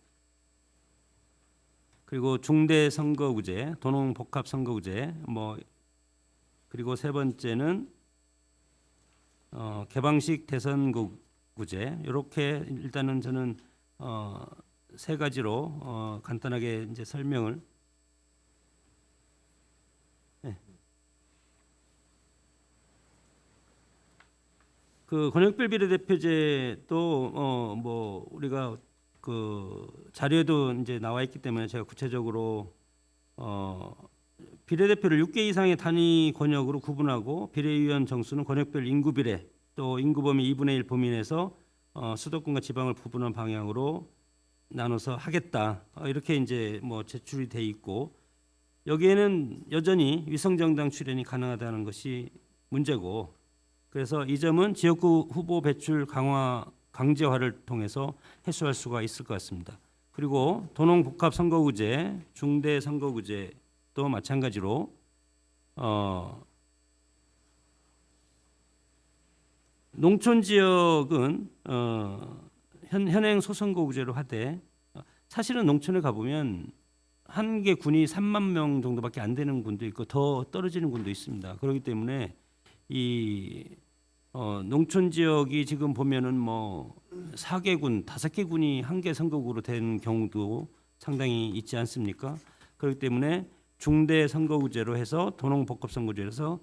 그리고 중대 선거구제, 도농 복합 선거구제 뭐 그리고 세 번째는 개방식 대선구제 이렇게 일단은 저는 3가지로 간단하게 이제 설명을 그 권역별 비례대표제도 뭐 우리가 그 자료에도 이제 나와 있기 때문에 제가 구체적으로 비례대표를 6개 이상의 단위 권역으로 구분하고 비례의원 정수는 권역별 인구 비례 또 인구 범위 2분의 1 범위 내에서 수도권과 지방을 구분한 방향으로 나눠서 하겠다 이렇게 이제 뭐 제출이 돼 있고 여기에는 여전히 위성정당 출연이 가능하다는 것이 문제고 그래서 이 점은 지역구 후보 배출 강제화를 통해서 해소할 수가 있을 것 같습니다. 그리고 도농복합 선거구제, 중대 선거구제도 마찬가지로 농촌 지역은 현행 소선거구제로 하되 사실은 농촌에 가보면 한 개 군이 3만 명 정도밖에 안 되는 군도 있고 더 떨어지는 군도 있습니다. 그렇기 때문에 이 농촌 지역이 지금 보면은 뭐 4개 군, 5개 군이 한 개 선거구로 된 경우도 상당히 있지 않습니까? 그렇기 때문에 중대 선거구제로 해서 도농복합 선거구제로 해서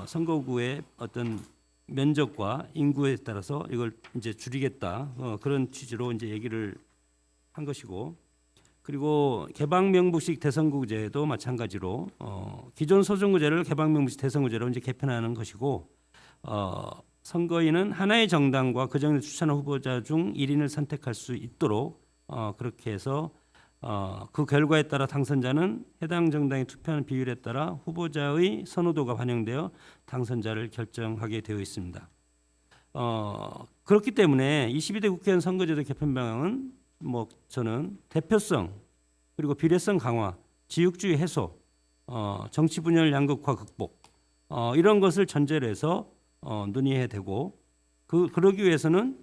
선거구의 어떤 면적과 인구에 따라서 이걸 이제 줄이겠다 그런 취지로 이제 얘기를 한 것이고 그리고 개방명부식 대선구제도 마찬가지로 기존 소선구제를 개방명부식 대선구제로 이제 개편하는 것이고 선거인은 하나의 정당과 그 정에 추천한 후보자 중 1인을 선택할 수 있도록 그렇게 해서 그 결과에 따라 당선자는 해당 정당이 투표하는 비율에 따라 후보자의 선호도가 반영되어 당선자를 결정하게 되어 있습니다. 그렇기 때문에 22대 국회의원 선거제도 개편 방향은 뭐 저는 대표성 그리고 비례성 강화, 지역주의 해소, 정치 분열 양극화 극복 이런 것을 전제로 해서 논의해야 되고 그러기 위해서는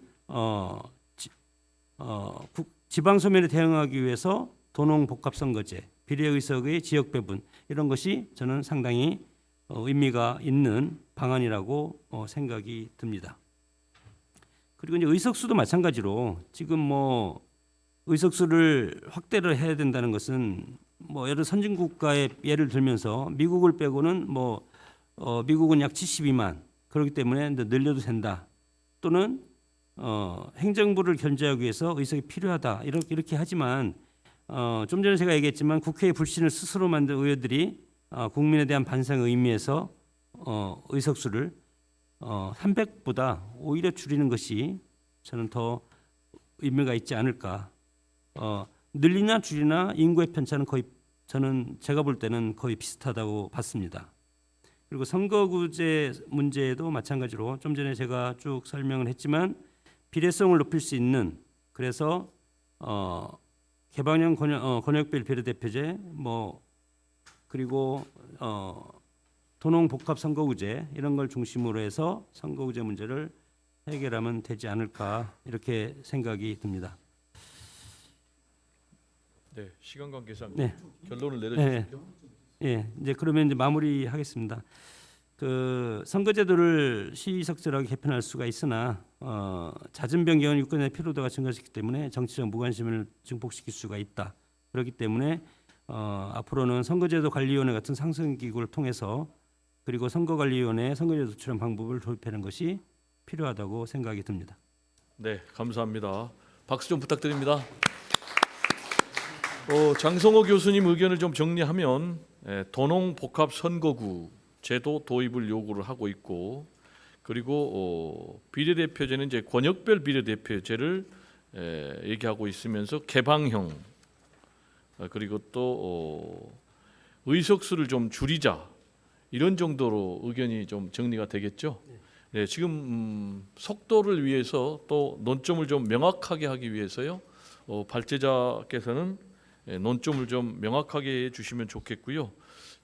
지방소멸에 대응하기 위해서 도농복합선거제, 비례의석의 지역 배분 이런 것이 저는 상당히 의미가 있는 방안이라고 생각이 듭니다. 그리고 이제 의석수도 마찬가지로 지금 뭐 의석수를 확대를 해야 된다는 것은 뭐 여러 선진국가의 예를 들면서 미국을 빼고는 뭐 미국은 약 72만 그렇기 때문에 늘려도 된다. 또는 행정부를 견제하기 위해서 의석이 필요하다. 이렇게 하지만 좀 전에 제가 얘기했지만 국회의 불신을 스스로 만든 의원들이 국민에 대한 반성의 의미에서 의석수를 300보다 오히려 줄이는 것이 저는 더 의미가 있지 않을까. 늘리나 줄이나 인구의 편차는 거의 제가 볼 때는 거의 비슷하다고 봤습니다. 그리고 선거구제 문제도 마찬가지로 좀 전에 제가 쭉 설명을 했지만 비례성을 높일 수 있는 그래서 개방형 권역별 비례대표제 뭐 그리고 도농복합 선거구제 이런 걸 중심으로 해서 선거구제 문제를 해결하면 되지 않을까 이렇게 생각이 듭니다. 네, 시간 관계상 네. 결론을 내려주시죠. 예, 이제 그러면 이제 마무리하겠습니다. 그 선거제도를 시의적절하게 개편할 수가 있으나 잦은 변경은 유권자의 피로도가 증가시키기 때문에 정치적 무관심을 증폭시킬 수가 있다. 그렇기 때문에 앞으로는 선거제도 관리위원회 같은 상승기구를 통해서 그리고 선거관리위원회 선거제도 도출한 방법을 도입하는 것이 필요하다고 생각이 듭니다. 네, 감사합니다. 박수 좀 부탁드립니다. 장성호 교수님 의견을 좀 정리하면 도농 복합 선거구 제도 도입을 요구를 하고 있고 그리고 비례대표제는 이제 권역별 비례대표제를 얘기하고 있으면서 개방형 그리고 또 의석수를 좀 줄이자 이런 정도로 의견이 좀 정리가 되겠죠. 네, 지금 속도를 위해서 또 논점을 좀 명확하게 하기 위해서요. 발제자께서는 논점을 좀 명확하게 해주시면 좋겠고요.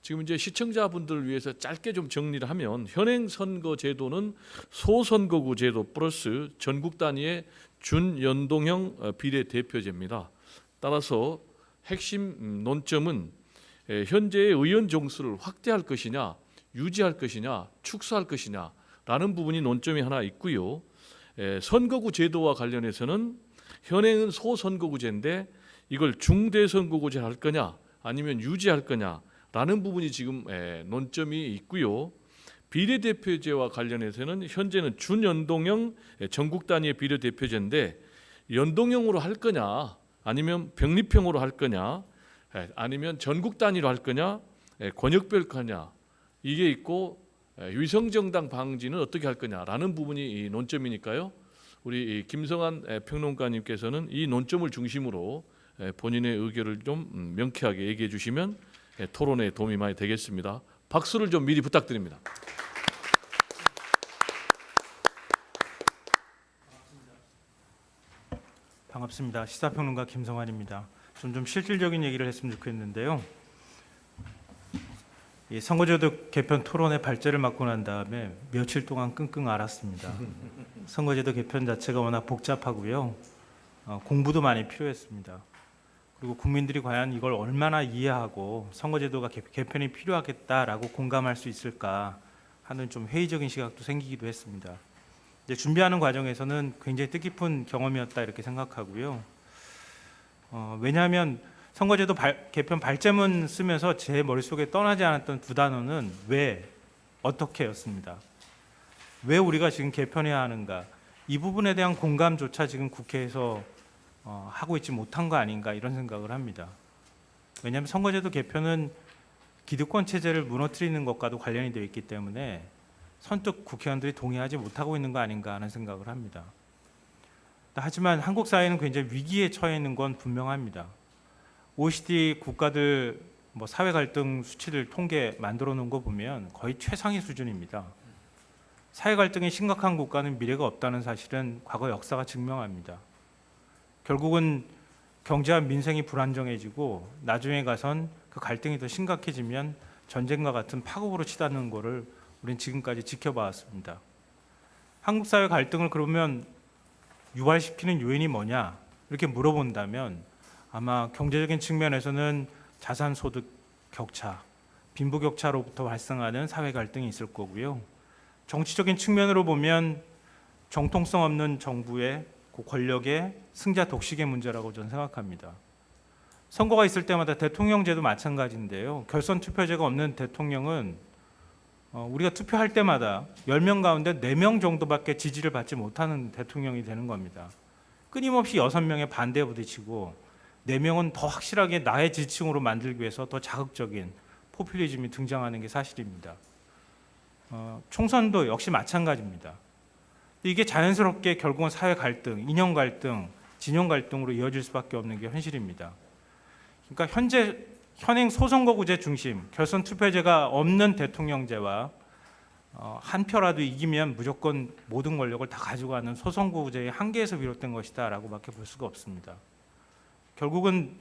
지금 이제 시청자분들을 위해서 짧게 좀 정리를 하면 현행 선거 제도는 소선거구 제도 플러스 전국 단위의 준연동형 비례대표제입니다. 따라서 핵심 논점은 현재의 의원 정수를 확대할 것이냐, 유지할 것이냐, 축소할 것이냐라는 부분이 논점이 하나 있고요. 선거구 제도와 관련해서는 현행은 소선거구제인데 이걸 중대선거구제 할 거냐 아니면 유지할 거냐라는 부분이 지금 논점이 있고요. 비례대표제와 관련해서는 현재는 준연동형 전국 단위의 비례대표제인데 연동형으로 할 거냐 아니면 병립형으로 할 거냐 아니면 전국 단위로 할 거냐 권역별 거냐 이게 있고 위성정당 방지는 어떻게 할 거냐라는 부분이 이 논점이니까요. 우리 김성한 평론가님께서는 이 논점을 중심으로 본인의 의견을 좀 명쾌하게 얘기해 주시면 토론에 도움이 많이 되겠습니다. 박수를 좀 미리 부탁드립니다. 반갑습니다. 시사평론가 김성환입니다. 좀 실질적인 얘기를 했으면 좋겠는데요. 이 선거제도 개편 토론의 발제를 맡고 난 다음에 며칠 동안 끙끙 앓았습니다. 선거제도 개편 자체가 워낙 복잡하고요. 공부도 많이 필요했습니다. 그리고 국민들이 과연 이걸 얼마나 이해하고 선거제도가 개편이 필요하겠다라고 공감할 수 있을까 하는 좀 회의적인 시각도 생기기도 했습니다. 이제 준비하는 과정에서는 굉장히 뜻깊은 경험이었다 이렇게 생각하고요. 왜냐하면 선거제도 개편 발제문 쓰면서 제 머릿속에 떠나지 않았던 두 단어는 왜, 어떻게였습니다. 왜 우리가 지금 개편해야 하는가, 이 부분에 대한 공감조차 지금 국회에서 하고 있지 못한 거 아닌가 이런 생각을 합니다. 왜냐하면 선거제도 개편은 기득권 체제를 무너뜨리는 것과도 관련이 되어 있기 때문에 선뜻 국회의원들이 동의하지 못하고 있는 거 아닌가 하는 생각을 합니다. 하지만 한국 사회는 굉장히 위기에 처해 있는 건 분명합니다. OECD 국가들 사회 갈등 수치를 통계 만들어 놓은 거 보면 거의 최상위 수준입니다. 사회 갈등이 심각한 국가는 미래가 없다는 사실은 과거 역사가 증명합니다. 결국은 경제와 민생이 불안정해지고 나중에 가선 그 갈등이 더 심각해지면 전쟁과 같은 파국으로 치닫는 것을 우리는 지금까지 지켜봐왔습니다. 한국 사회 갈등을 그러면 유발시키는 요인이 뭐냐? 이렇게 물어본다면 아마 경제적인 측면에서는 자산 소득 격차, 빈부 격차로부터 발생하는 사회 갈등이 있을 거고요. 정치적인 측면으로 보면 정통성 없는 정부의 그 권력의 승자 독식의 문제라고 저는 생각합니다. 선거가 있을 때마다 대통령제도 마찬가지인데요. 결선 투표제가 없는 대통령은 우리가 투표할 때마다 10명 가운데 4명 정도밖에 지지를 받지 못하는 대통령이 되는 겁니다. 끊임없이 6명의 반대에 부딪히고 4명은 더 확실하게 나의 지지층으로 만들기 위해서 더 자극적인 포퓰리즘이 등장하는 게 사실입니다. 총선도 역시 마찬가지입니다. 이게 자연스럽게 결국은 사회 갈등, 이념 갈등, 진영 갈등으로 이어질 수밖에 없는 게 현실입니다. 그러니까 현행 소선거구제 중심, 결선 투표제가 없는 대통령제와 한 표라도 이기면 무조건 모든 권력을 다 가져가는 소선거구제의 한계에서 비롯된 것이다라고밖에 볼 수가 없습니다. 결국은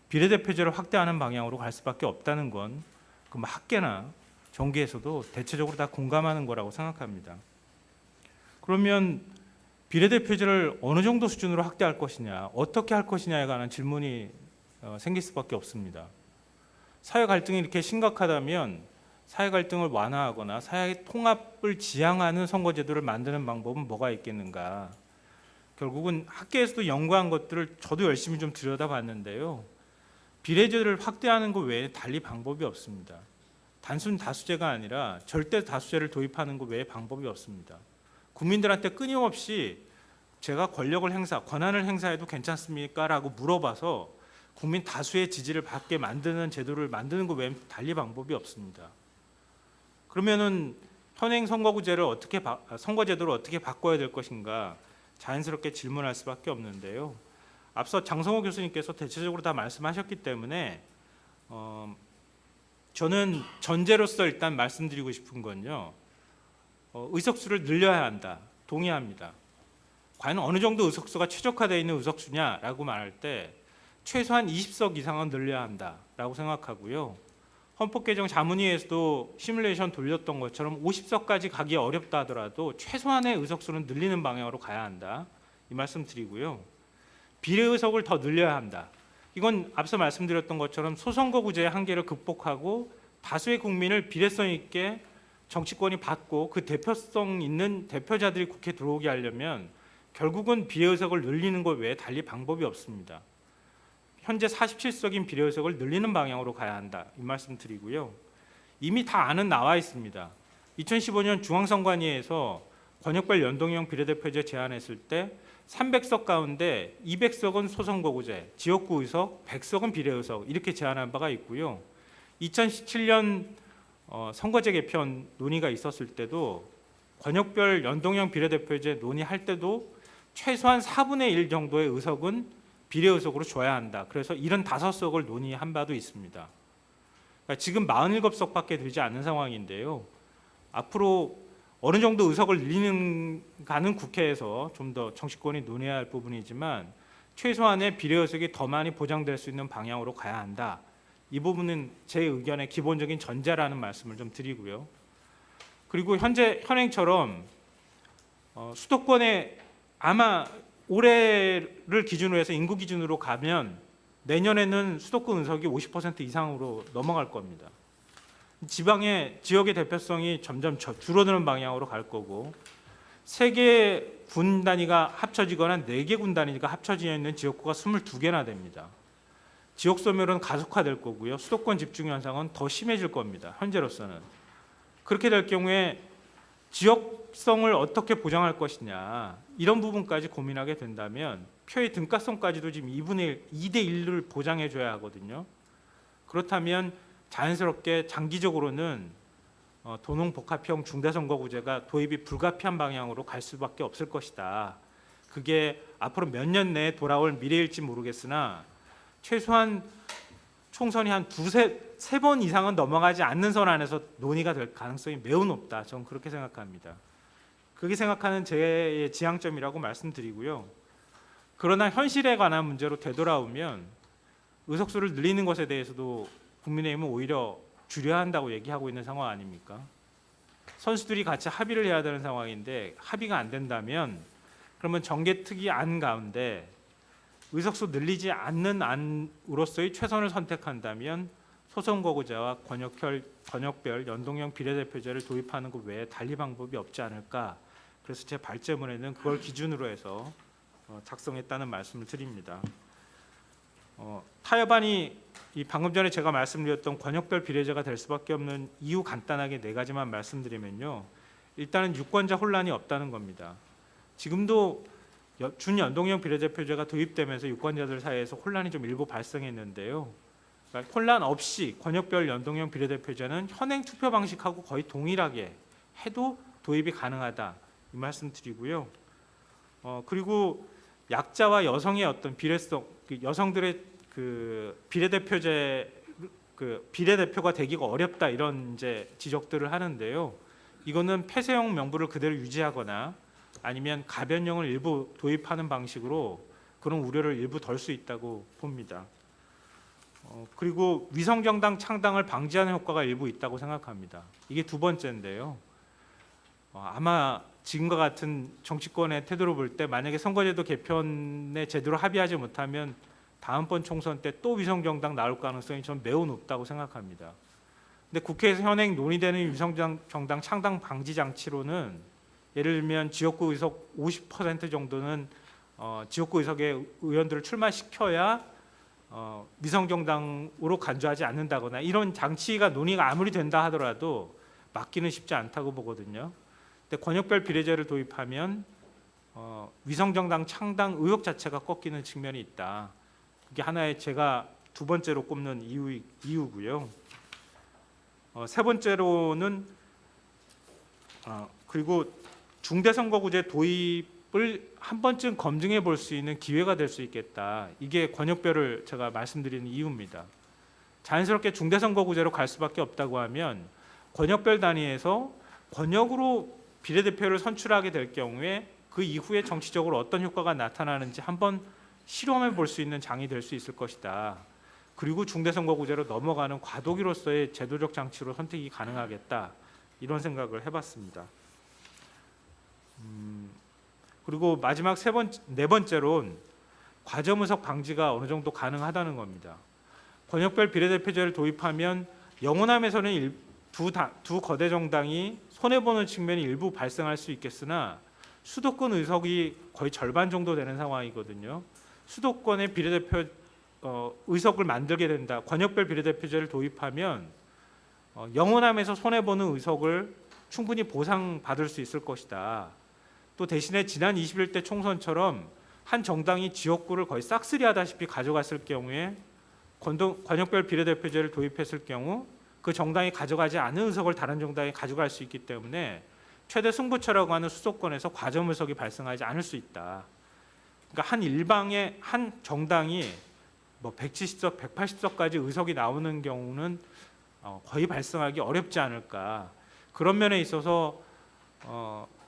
비례대표제를 확대하는 방향으로 갈 수밖에 없다는 건 그 학계나 정계에서도 대체적으로 다 공감하는 거라고 생각합니다. 그러면 비례대표제를 어느 정도 수준으로 확대할 것이냐, 어떻게 할 것이냐에 관한 질문이 생길 수밖에 없습니다. 사회 갈등이 이렇게 심각하다면 사회 갈등을 완화하거나 사회 통합을 지향하는 선거제도를 만드는 방법은 뭐가 있겠는가? 결국은 학계에서도 연구한 것들을 저도 열심히 좀 들여다봤는데요. 비례제를 확대하는 것 외에 달리 방법이 없습니다. 단순 다수제가 아니라 절대 다수제를 도입하는 것 외에 방법이 없습니다. 국민들한테 끊임없이 제가 권한을 행사해도 괜찮습니까? 라고 물어봐서 국민 다수의 지지를 받게 만드는 제도를 만드는 것 외에 달리 방법이 없습니다. 그러면은 현행 선거제도를 어떻게 바꿔야 될 것인가 자연스럽게 질문할 수밖에 없는데요. 앞서 장성호 교수님께서 대체적으로 다 말씀하셨기 때문에 저는 전제로서 일단 말씀드리고 싶은 건요. 의석수를 늘려야 한다. 동의합니다. 과연 어느 정도 의석수가 최적화되어 있는 의석수냐라고 말할 때 최소한 20석 이상은 늘려야 한다라고 생각하고요. 헌법 개정 자문위에서도 시뮬레이션 돌렸던 것처럼 50석까지 가기 어렵다 하더라도 최소한의 의석수는 늘리는 방향으로 가야 한다. 이 말씀 드리고요. 비례의석을 더 늘려야 한다. 이건 앞서 말씀드렸던 것처럼 소선거구제의 한계를 극복하고 다수의 국민을 비례성 있게 정치권이 받고 그 대표성 있는 대표자들이 국회에 들어오게 하려면 결국은 비례의석을 늘리는 것 외에 달리 방법이 없습니다. 현재 47석인 비례의석을 늘리는 방향으로 가야 한다. 이 말씀 드리고요. 이미 다 아는 나와 있습니다. 2015년 중앙선관위에서 권역별 연동형 비례대표제 제안했을 때 300석 가운데 200석은 소선거구제, 지역구 의석, 100석은 비례의석 이렇게 제안한 바가 있고요. 2017년 선거제 개편 논의가 있었을 때도 권역별 연동형 비례대표제 논의할 때도 최소한 4분의 1 정도의 의석은 비례의석으로 줘야 한다. 그래서 75석을 논의한 바도 있습니다. 그러니까 지금 47석밖에 되지 않는 상황인데요. 앞으로 어느 정도 의석을 늘리는 가는 국회에서 좀 더 정치권이 논의해야 할 부분이지만 최소한의 비례의석이 더 많이 보장될 수 있는 방향으로 가야 한다. 이 부분은 제 의견의 기본적인 전제라는 말씀을 좀 드리고요. 그리고 현행처럼 수도권에 아마 올해를 기준으로 해서 인구 기준으로 가면 내년에는 수도권 의석이 50% 이상으로 넘어갈 겁니다. 지역의 대표성이 점점 줄어드는 방향으로 갈 거고 3개 군 단위가 합쳐지거나 4개 군 단위가 합쳐져 있는 지역구가 22개나 됩니다. 지역 소멸은 가속화될 거고요. 수도권 집중 현상은 더 심해질 겁니다. 현재로서는. 그렇게 될 경우에 지역성을 어떻게 보장할 것이냐 이런 부분까지 고민하게 된다면 표의 등가성까지도 지금 2대 1을 보장해 줘야 하거든요. 그렇다면 자연스럽게 장기적으로는 도농복합형 중대선거구제가 도입이 불가피한 방향으로 갈 수밖에 없을 것이다. 그게 앞으로 몇 년 내에 돌아올 미래일지 모르겠으나 최소한 총선이 한 세 번 이상은 넘어가지 않는 선 안에서 논의가 될 가능성이 매우 높다. 저는 그렇게 생각합니다. 그렇게 생각하는 제 지향점이라고 말씀드리고요. 그러나 현실에 관한 문제로 되돌아오면 의석수를 늘리는 것에 대해서도 국민의힘은 오히려 줄여야 한다고 얘기하고 있는 상황 아닙니까? 선수들이 같이 합의를 해야 되는 상황인데 합의가 안 된다면 그러면 정개특위 안 가운데 의석수 늘리지 않는 안으로서의 최선을 선택한다면 소선거구제와 권역별 연동형 비례대표제를 도입하는 것 외에 달리 방법이 없지 않을까. 그래서 제 발제문에는 그걸 기준으로 해서 작성했다는 말씀을 드립니다. 타협안이 이 방금 전에 제가 말씀드렸던 권역별 비례제가 될 수밖에 없는 이유 간단하게 4가지만 말씀드리면요. 일단은 유권자 혼란이 없다는 겁니다. 지금도 준연동형 비례대표제가 도입되면서 유권자들 사이에서 혼란이 좀 일부 발생했는데요. 그러니까 혼란 없이 권역별 연동형 비례대표제는 현행 투표 방식하고 거의 동일하게 해도 도입이 가능하다 이 말씀 드리고요. 그리고 약자와 여성의 어떤 비례성, 여성들의 그 비례대표가 되기가 어렵다 이런 이제 지적들을 하는데요. 이거는 폐쇄형 명부를 그대로 유지하거나 아니면 가변형을 일부 도입하는 방식으로 그런 우려를 일부 덜 수 있다고 봅니다. 그리고 위성정당 창당을 방지하는 효과가 일부 있다고 생각합니다. 이게 두 번째인데요. 아마 지금과 같은 정치권의 태도를 볼 때 만약에 선거제도 개편에 제대로 합의하지 못하면 다음번 총선 때 또 위성정당 나올 가능성이 전 매우 높다고 생각합니다. 근데 국회에서 현행 논의되는 위성정당 창당 방지 장치로는 예를 들면 지역구 의석 50% 정도는 지역구 의석에 의원들을 출마시켜야 위성정당으로 간주하지 않는다거나 이런 장치가 논의가 아무리 된다 하더라도 막기는 쉽지 않다고 보거든요. 근데 권역별 비례제를 도입하면 위성정당 창당 의혹 자체가 꺾이는 측면이 있다. 그게 하나의 제가 두 번째로 꼽는 이유고요. 세 번째로는 그리고 중대선거구제 도입을 한 번쯤 검증해 볼 수 있는 기회가 될 수 있겠다. 이게 권역별을 제가 말씀드리는 이유입니다. 자연스럽게 중대선거구제로 갈 수밖에 없다고 하면 권역별 단위에서 권역으로 비례대표를 선출하게 될 경우에 그 이후에 정치적으로 어떤 효과가 나타나는지 한번 실험해 볼 수 있는 장이 될 수 있을 것이다. 그리고 중대선거구제로 넘어가는 과도기로서의 제도적 장치로 선택이 가능하겠다. 이런 생각을 해봤습니다. 그리고 마지막 네 번째로는 과점의석 방지가 어느 정도 가능하다는 겁니다. 권역별 비례대표제를 도입하면 영호남에서는 두 거대 정당이 손해보는 측면이 일부 발생할 수 있겠으나 수도권 의석이 거의 절반 정도 되는 상황이거든요. 수도권의 비례대표 의석을 만들게 된다. 권역별 비례대표제를 도입하면 영호남에서 손해보는 의석을 충분히 보상받을 수 있을 것이다. 또 대신에 지난 21대 총선처럼 한 정당이 지역구를 거의 싹쓸이하다시피 가져갔을 경우에 권역별 비례대표제를 도입했을 경우 그 정당이 가져가지 않은 의석을 다른 정당이 가져갈 수 있기 때문에 최대 승부처라고 하는 수도권에서 과점 의석이 발생하지 않을 수 있다. 그러니까 한 일방의 한 정당이 뭐 170석, 180석까지 의석이 나오는 경우는 거의 발생하기 어렵지 않을까. 그런 면에 있어서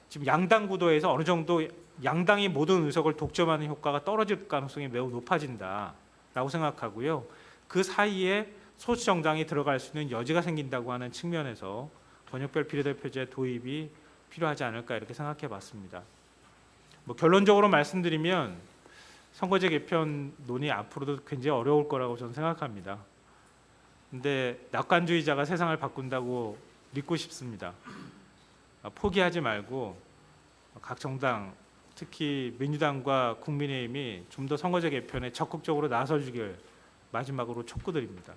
지금 양당 구도에서 어느 정도 양당이 모든 의석을 독점하는 효과가 떨어질 가능성이 매우 높아진다라고 생각하고요. 그 사이에 소수 정당이 들어갈 수 있는 여지가 생긴다고 하는 측면에서 권역별 비례대표제 도입이 필요하지 않을까 이렇게 생각해봤습니다. 뭐 결론적으로 말씀드리면 선거제 개편 논의 앞으로도 굉장히 어려울 거라고 저는 생각합니다. 근데 낙관주의자가 세상을 바꾼다고 믿고 싶습니다. 포기하지 말고 각 정당, 특히 민주당과 국민의힘이 좀 더 선거제 개편에 적극적으로 나서주길 마지막으로 촉구드립니다.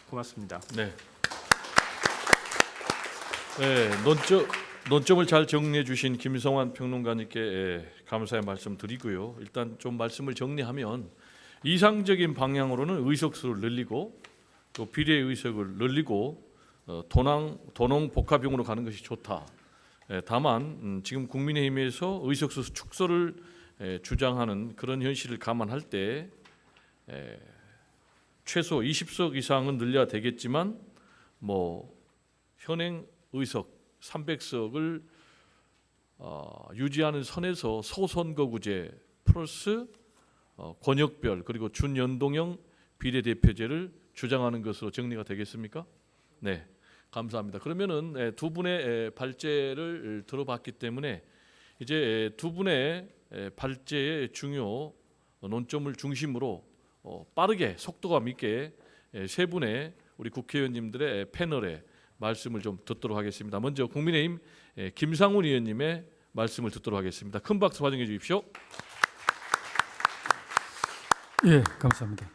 고맙습니다. 네. 네, 논점을 잘 정리해 주신 김성환 평론가님께 감사의 말씀 드리고요. 일단 좀 말씀을 정리하면 이상적인 방향으로는 의석수를 늘리고 또 비례 의석을 늘리고 도농 복합형으로 가는 것이 좋다. 다만 지금 국민의힘에서 의석수 축소를 주장하는 그런 현실을 감안할 때 최소 20석 이상은 늘려야 되겠지만 뭐 현행 의석 300석을 유지하는 선에서 소선거구제 플러스 권역별 그리고 준연동형 비례대표제를 주장하는 것으로 정리가 되겠습니까? 네, 감사합니다. 그러면은 두 분의 발제를 들어봤기 때문에 이제 두 분의 발제의 중요 논점을 중심으로 빠르게 속도감 있게 세 분의 우리 국회의원님들의 패널에 말씀을 좀 듣도록 하겠습니다. 먼저 국민의힘 김상훈 의원님의 말씀을 듣도록 하겠습니다. 큰 박수 환영해 주십시오. 예, 감사합니다.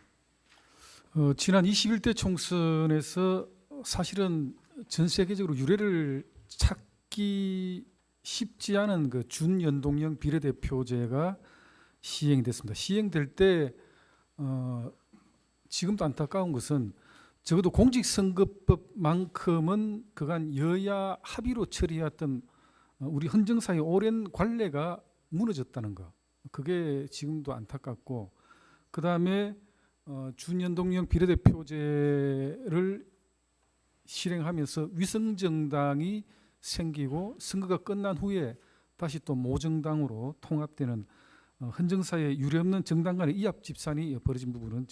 지난 21대 총선에서 사실은 전 세계적으로 유례를 찾기 쉽지 않은 그 준연동형 비례대표제가 시행됐습니다. 시행될 때 지금도 안타까운 것은 적어도 공직선거법만큼은 그간 여야 합의로 처리했던 우리 헌정사의 오랜 관례가 무너졌다는 거. 그게 지금도 안타깝고, 그 다음에 준연동형 비례대표제를 실행하면서 위성정당이 생기고 선거가 끝난 후에 다시 또 모정당으로 통합되는 헌정사의 유례없는 정당 간의 이합 집산이 벌어진 부분은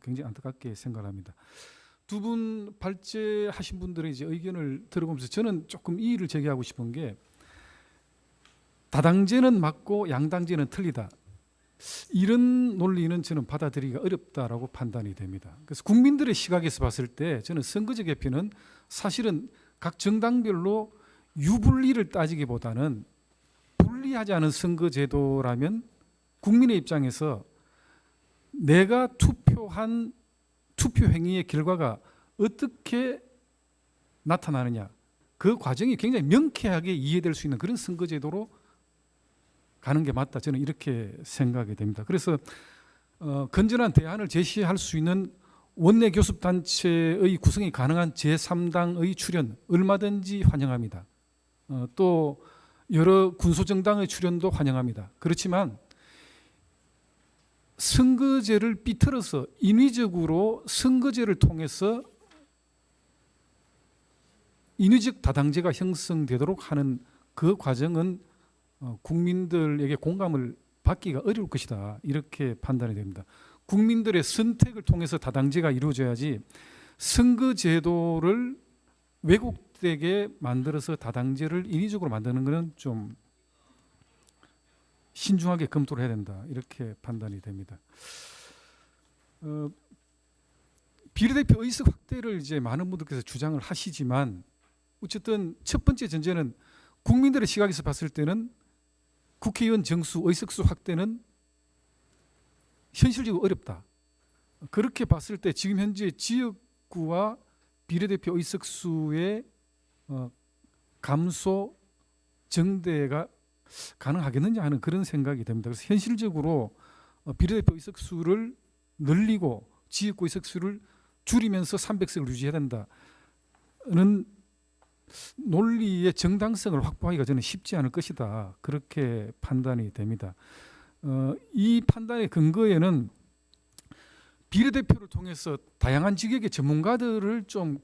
굉장히 안타깝게 생각합니다. 두 분 발제하신 분들의 이제 의견을 들어보면서 저는 조금 이의를 제기하고 싶은 게, 다당제는 맞고 양당제는 틀리다, 이런 논리는 저는 받아들이기가 어렵다라고 판단이 됩니다. 그래서 국민들의 시각에서 봤을 때 저는 선거제 개편은 사실은 각 정당별로 유불리를 따지기보다는 불리하지 않은 선거제도라면 국민의 입장에서 내가 투표한 투표 행위의 결과가 어떻게 나타나느냐, 그 과정이 굉장히 명쾌하게 이해될 수 있는 그런 선거제도로 가는 게 맞다, 저는 이렇게 생각이 됩니다. 그래서 건전한 대안을 제시할 수 있는 원내 교섭단체의 구성이 가능한 제3당의 출연 얼마든지 환영합니다. 또 여러 군소정당의 출연도 환영합니다. 그렇지만 선거제를 삐틀어서 인위적으로 선거제를 통해서 인위적 다당제가 형성되도록 하는 그 과정은 국민들에게 공감을 받기가 어려울 것이다, 이렇게 판단이 됩니다. 국민들의 선택을 통해서 다당제가 이루어져야지 선거제도를 왜곡되게 만들어서 다당제를 인위적으로 만드는 것은 좀 신중하게 검토를 해야 된다, 이렇게 판단이 됩니다. 비례대표 의석 확대를 이제 많은 분들께서 주장을 하시지만, 어쨌든 첫 번째 전제는 국민들의 시각에서 봤을 때는 국회의원 정수, 의석수 확대는 현실적으로 어렵다. 그렇게 봤을 때 지금 현재 지역구와 비례대표 의석수의 감소 정대가 가능하겠느냐 하는 그런 생각이 됩니다. 그래서 현실적으로 비례대표 의석수를 늘리고 지역구 의석수를 줄이면서 300석을 유지해야 된다는 논리의 정당성을 확보하기가 저는 쉽지 않을 것이다, 그렇게 판단이 됩니다. 이 판단의 근거에는 비례대표를 통해서 다양한 직역의 전문가들을 좀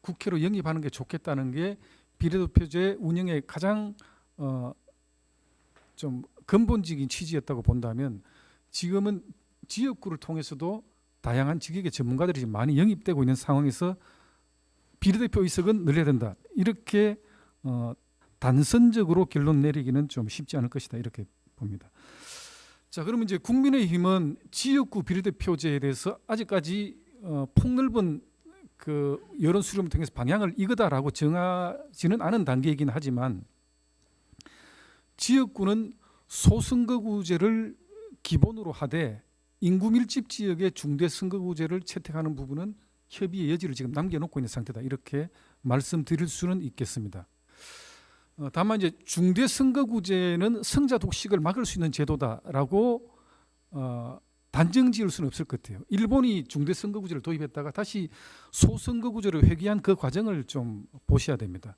국회로 영입하는 게 좋겠다는 게 비례대표제 운영의 가장 좀 근본적인 취지였다고 본다면, 지금은 지역구를 통해서도 다양한 직역의 전문가들이 지금 많이 영입되고 있는 상황에서 비례대표 의석은 늘려야 된다, 이렇게 단선적으로 결론 내리기는 좀 쉽지 않을 것이다, 이렇게 봅니다. 자, 그러면 이제 국민의힘은 지역구 비례대표제에 대해서 아직까지 폭넓은 그 여론 수렴을 통해서 방향을 이거다라고 정하지는 않은 단계이긴 하지만, 지역구는 소선거구제를 기본으로 하되 인구 밀집 지역의 중대 선거구제를 채택하는 부분은 협의의 여지를 지금 남겨놓고 있는 상태다, 이렇게 말씀드릴 수는 있겠습니다. 다만 이제 중대 선거구제는 성자 독식을 막을 수 있는 제도다라고 단정 지을 수는 없을 것 같아요. 일본이 중대 선거구제를 도입했다가 다시 소선거구제로 회귀한 그 과정을 좀 보셔야 됩니다.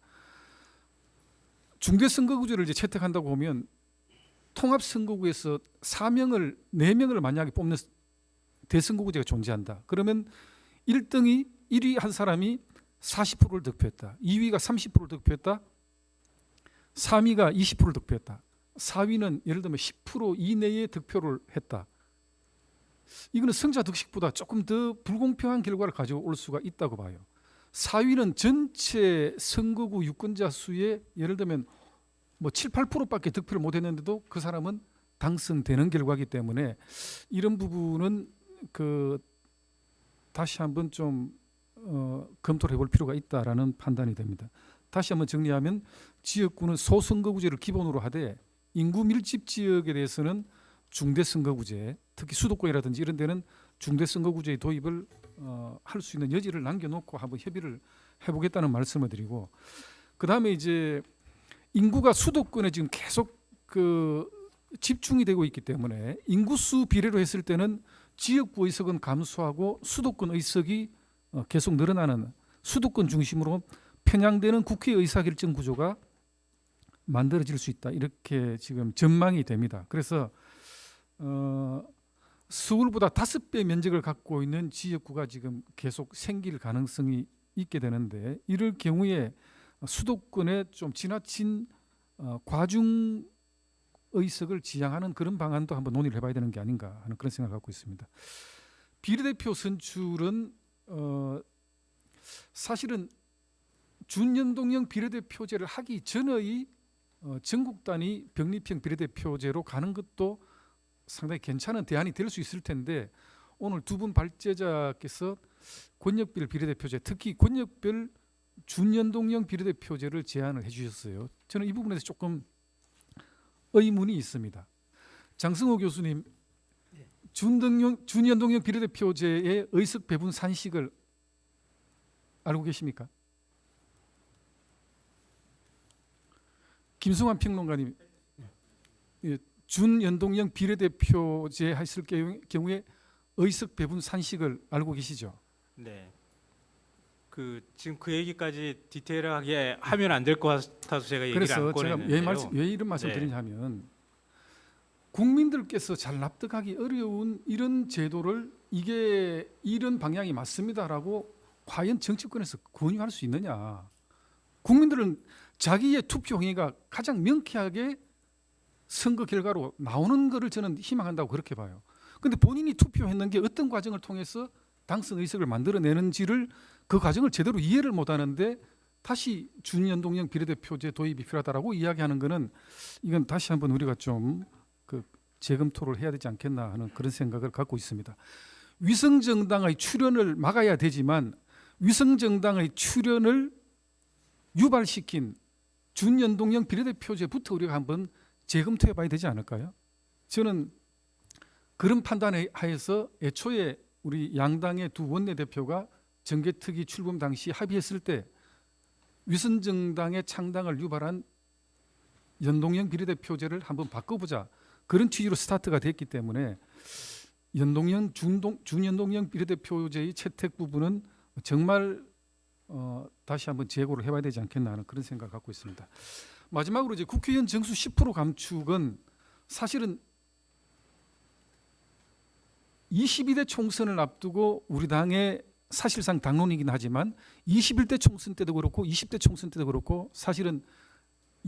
중대 선거구제를 이제 채택한다고 보면 통합 선거구에서 4명을 만약에 뽑는 대선거구제가 존재한다. 그러면 1위 한 사람이 40%를 득표했다. 2위가 30%를 득표했다. 3위가 20%를 득표했다. 4위는 예를 들면 10% 이내의 득표를 했다. 이거는 성자 득식보다 조금 더 불공평한 결과를 가져올 수가 있다고 봐요. 4위는 전체 선거구 유권자 수의 예를 들면 뭐 7, 8%밖에 득표를 못했는데도 그 사람은 당선되는 결과이기 때문에 이런 부분은 다시 한번 좀 검토를 해볼 필요가 있다라는 판단이 됩니다. 다시 한번 정리하면 지역구는 소선거구제를 기본으로 하되 인구 밀집 지역에 대해서는 중대선거구제, 특히 수도권이라든지 이런 데는 중대선거구제의 도입을 할 수 있는 여지를 남겨놓고 한번 협의를 해보겠다는 말씀을 드리고, 그 다음에 이제 인구가 수도권에 지금 계속 집중이 되고 있기 때문에 인구수 비례로 했을 때는 지역구 의석은 감소하고 수도권 의석이 계속 늘어나는, 수도권 중심으로 편향되는 국회 의사결정 구조가 만들어질 수 있다, 이렇게 지금 전망이 됩니다. 그래서 서울보다 5배 면적을 갖고 있는 지역구가 지금 계속 생길 가능성이 있게 되는데, 이럴 경우에 수도권에 좀 지나친 과중 의석을 지향하는 그런 방안도 한번 논의를 해봐야 되는 게 아닌가 하는 그런 생각을 갖고 있습니다. 비례대표 선출은 사실은 준연동형 비례대표제를 하기 전의 전국 단위 병립형 비례대표제로 가는 것도 상당히 괜찮은 대안이 될 수 있을 텐데, 오늘 두 분 발제자께서 권역별 비례대표제, 특히 권역별 준연동형 비례대표제를 제안을 해주셨어요. 저는 이 부분에서 조금 의문이 있습니다. 장승호 교수님, 준연동형 비례대표제의 의석 배분 산식을 알고 계십니까? 김승환 평론가님, 준연동형 비례대표제 했을 경우에 의석 배분 산식을 알고 계시죠? 네. 지금 그 얘기까지 디테일하게 하면 안 될 것 같아서 제가 얘기를 그래서 안 제가 꺼내는데요. 왜 이런 말씀을 네. 드리냐면, 국민들께서 잘 납득하기 어려운 이런 제도를 이게 이런 방향이 맞습니다라고 과연 정치권에서 권유할 수 있느냐. 국민들은 자기의 투표 행위가 가장 명쾌하게 선거 결과로 나오는 것을 저는 희망한다고 그렇게 봐요. 그런데 본인이 투표했는 게 어떤 과정을 통해서 당선 의석을 만들어내는지를, 그 과정을 제대로 이해를 못하는데 다시 준연동형 비례대표제 도입이 필요하다라고 이야기하는 것은, 이건 다시 한번 우리가 좀 재검토를 해야 되지 않겠나 하는 그런 생각을 갖고 있습니다. 위성정당의 출현을 막아야 되지만 위성정당의 출현을 유발시킨 준연동형 비례대표제부터 우리가 한번 재검토해 봐야 되지 않을까요? 저는 그런 판단에 하에서 애초에 우리 양당의 두 원내대표가 정개특위 출범 당시 합의했을 때 위성정당의 창당을 유발한 연동형 비례대표제를 한번 바꿔보자, 그런 취지로 스타트가 됐기 때문에 연동형 준연동형 비례대표제의 채택 부분은 정말 다시 한번 재고를 해봐야 되지 않겠나 하는 그런 생각을 갖고 있습니다. 마지막으로 이제 국회의원 정수 10% 감축은 사실은 22대 총선을 앞두고 우리 당의 사실상 당론이긴 하지만 21대 총선 때도 그렇고 20대 총선 때도 그렇고 사실은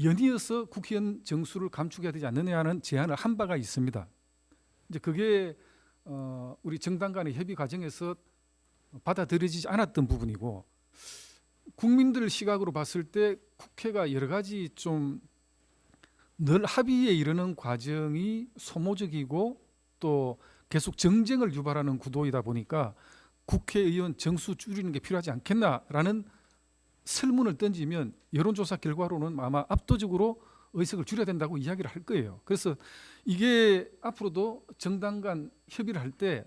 연이어서 국회의원 정수를 감축해야 되지 않느냐는 제안을 한 바가 있습니다. 이제 그게 우리 정당 간의 협의 과정에서 받아들여지지 않았던 부분이고, 국민들 시각으로 봤을 때 국회가 여러 가지 좀 늘 합의에 이르는 과정이 소모적이고 또 계속 정쟁을 유발하는 구도이다 보니까 국회의원 정수 줄이는 게 필요하지 않겠나라는 설문을 던지면 여론조사 결과로는 아마 압도적으로 의석을 줄여야 된다고 이야기를 할 거예요. 그래서 이게 앞으로도 정당 간 협의를 할 때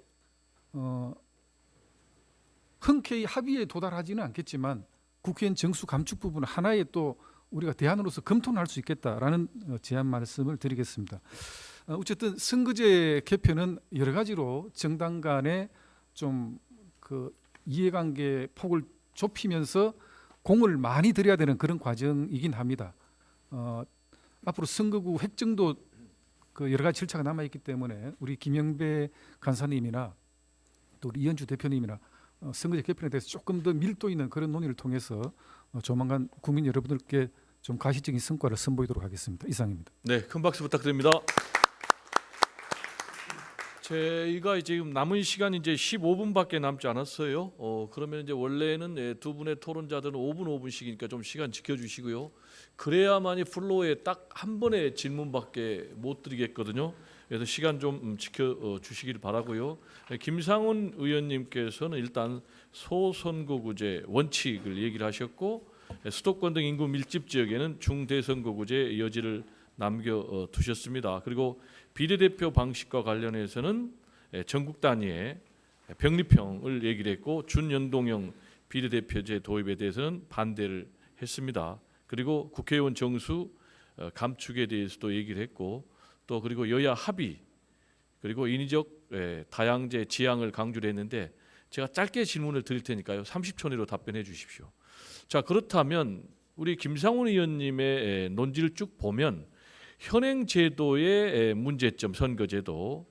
흔쾌히 합의에 도달하지는 않겠지만 국회의원 정수 감축 부분 하나의 또 우리가 대안으로서 검토는 할 수 있겠다라는 제안 말씀을 드리겠습니다. 어쨌든 선거제 개편은 여러 가지로 정당 간에 좀 이해관계 폭을 좁히면서 공을 많이 들여야 되는 그런 과정이긴 합니다. 앞으로 선거구 획정도 여러 가지 절차가 남아 있기 때문에 우리 김영배 간사님이나 또 우리 이현주 대표님이나 선거제 개편에 대해서 조금 더 밀도 있는 그런 논의를 통해서 조만간 국민 여러분들께 좀 가시적인 성과를 선보이도록 하겠습니다. 이상입니다. 네, 큰 박수 부탁드립니다. 저희가 지금 남은 시간이 이제 15분밖에 남지 않았어요. 그러면 이제 원래는 두 분의 토론자들은 5분씩이니까 좀 시간 지켜주시고요. 그래야만이 플로어에 딱 한 번의 질문밖에 못 드리겠거든요. 그래서 시간 좀 지켜 주시길 바라고요. 김상훈 의원님께서는 일단 소선거구제 원칙을 얘기를 하셨고 수도권 등 인구 밀집 지역에는 중대선거구제 여지를 남겨 두셨습니다. 그리고 비례대표 방식과 관련해서는 전국 단위의 병립형을 얘기를 했고 준연동형 비례대표제 도입에 대해서는 반대를 했습니다. 그리고 국회의원 정수 감축에 대해서도 얘기를 했고 또 그리고 여야 합의 그리고 인위적 다양제 지향을 강조를 했는데 제가 짧게 질문을 드릴 테니까요. 30초 내로 답변해 주십시오. 자, 그렇다면 우리 김상훈 의원님의 논지를 쭉 보면 현행 제도의 문제점 선거제도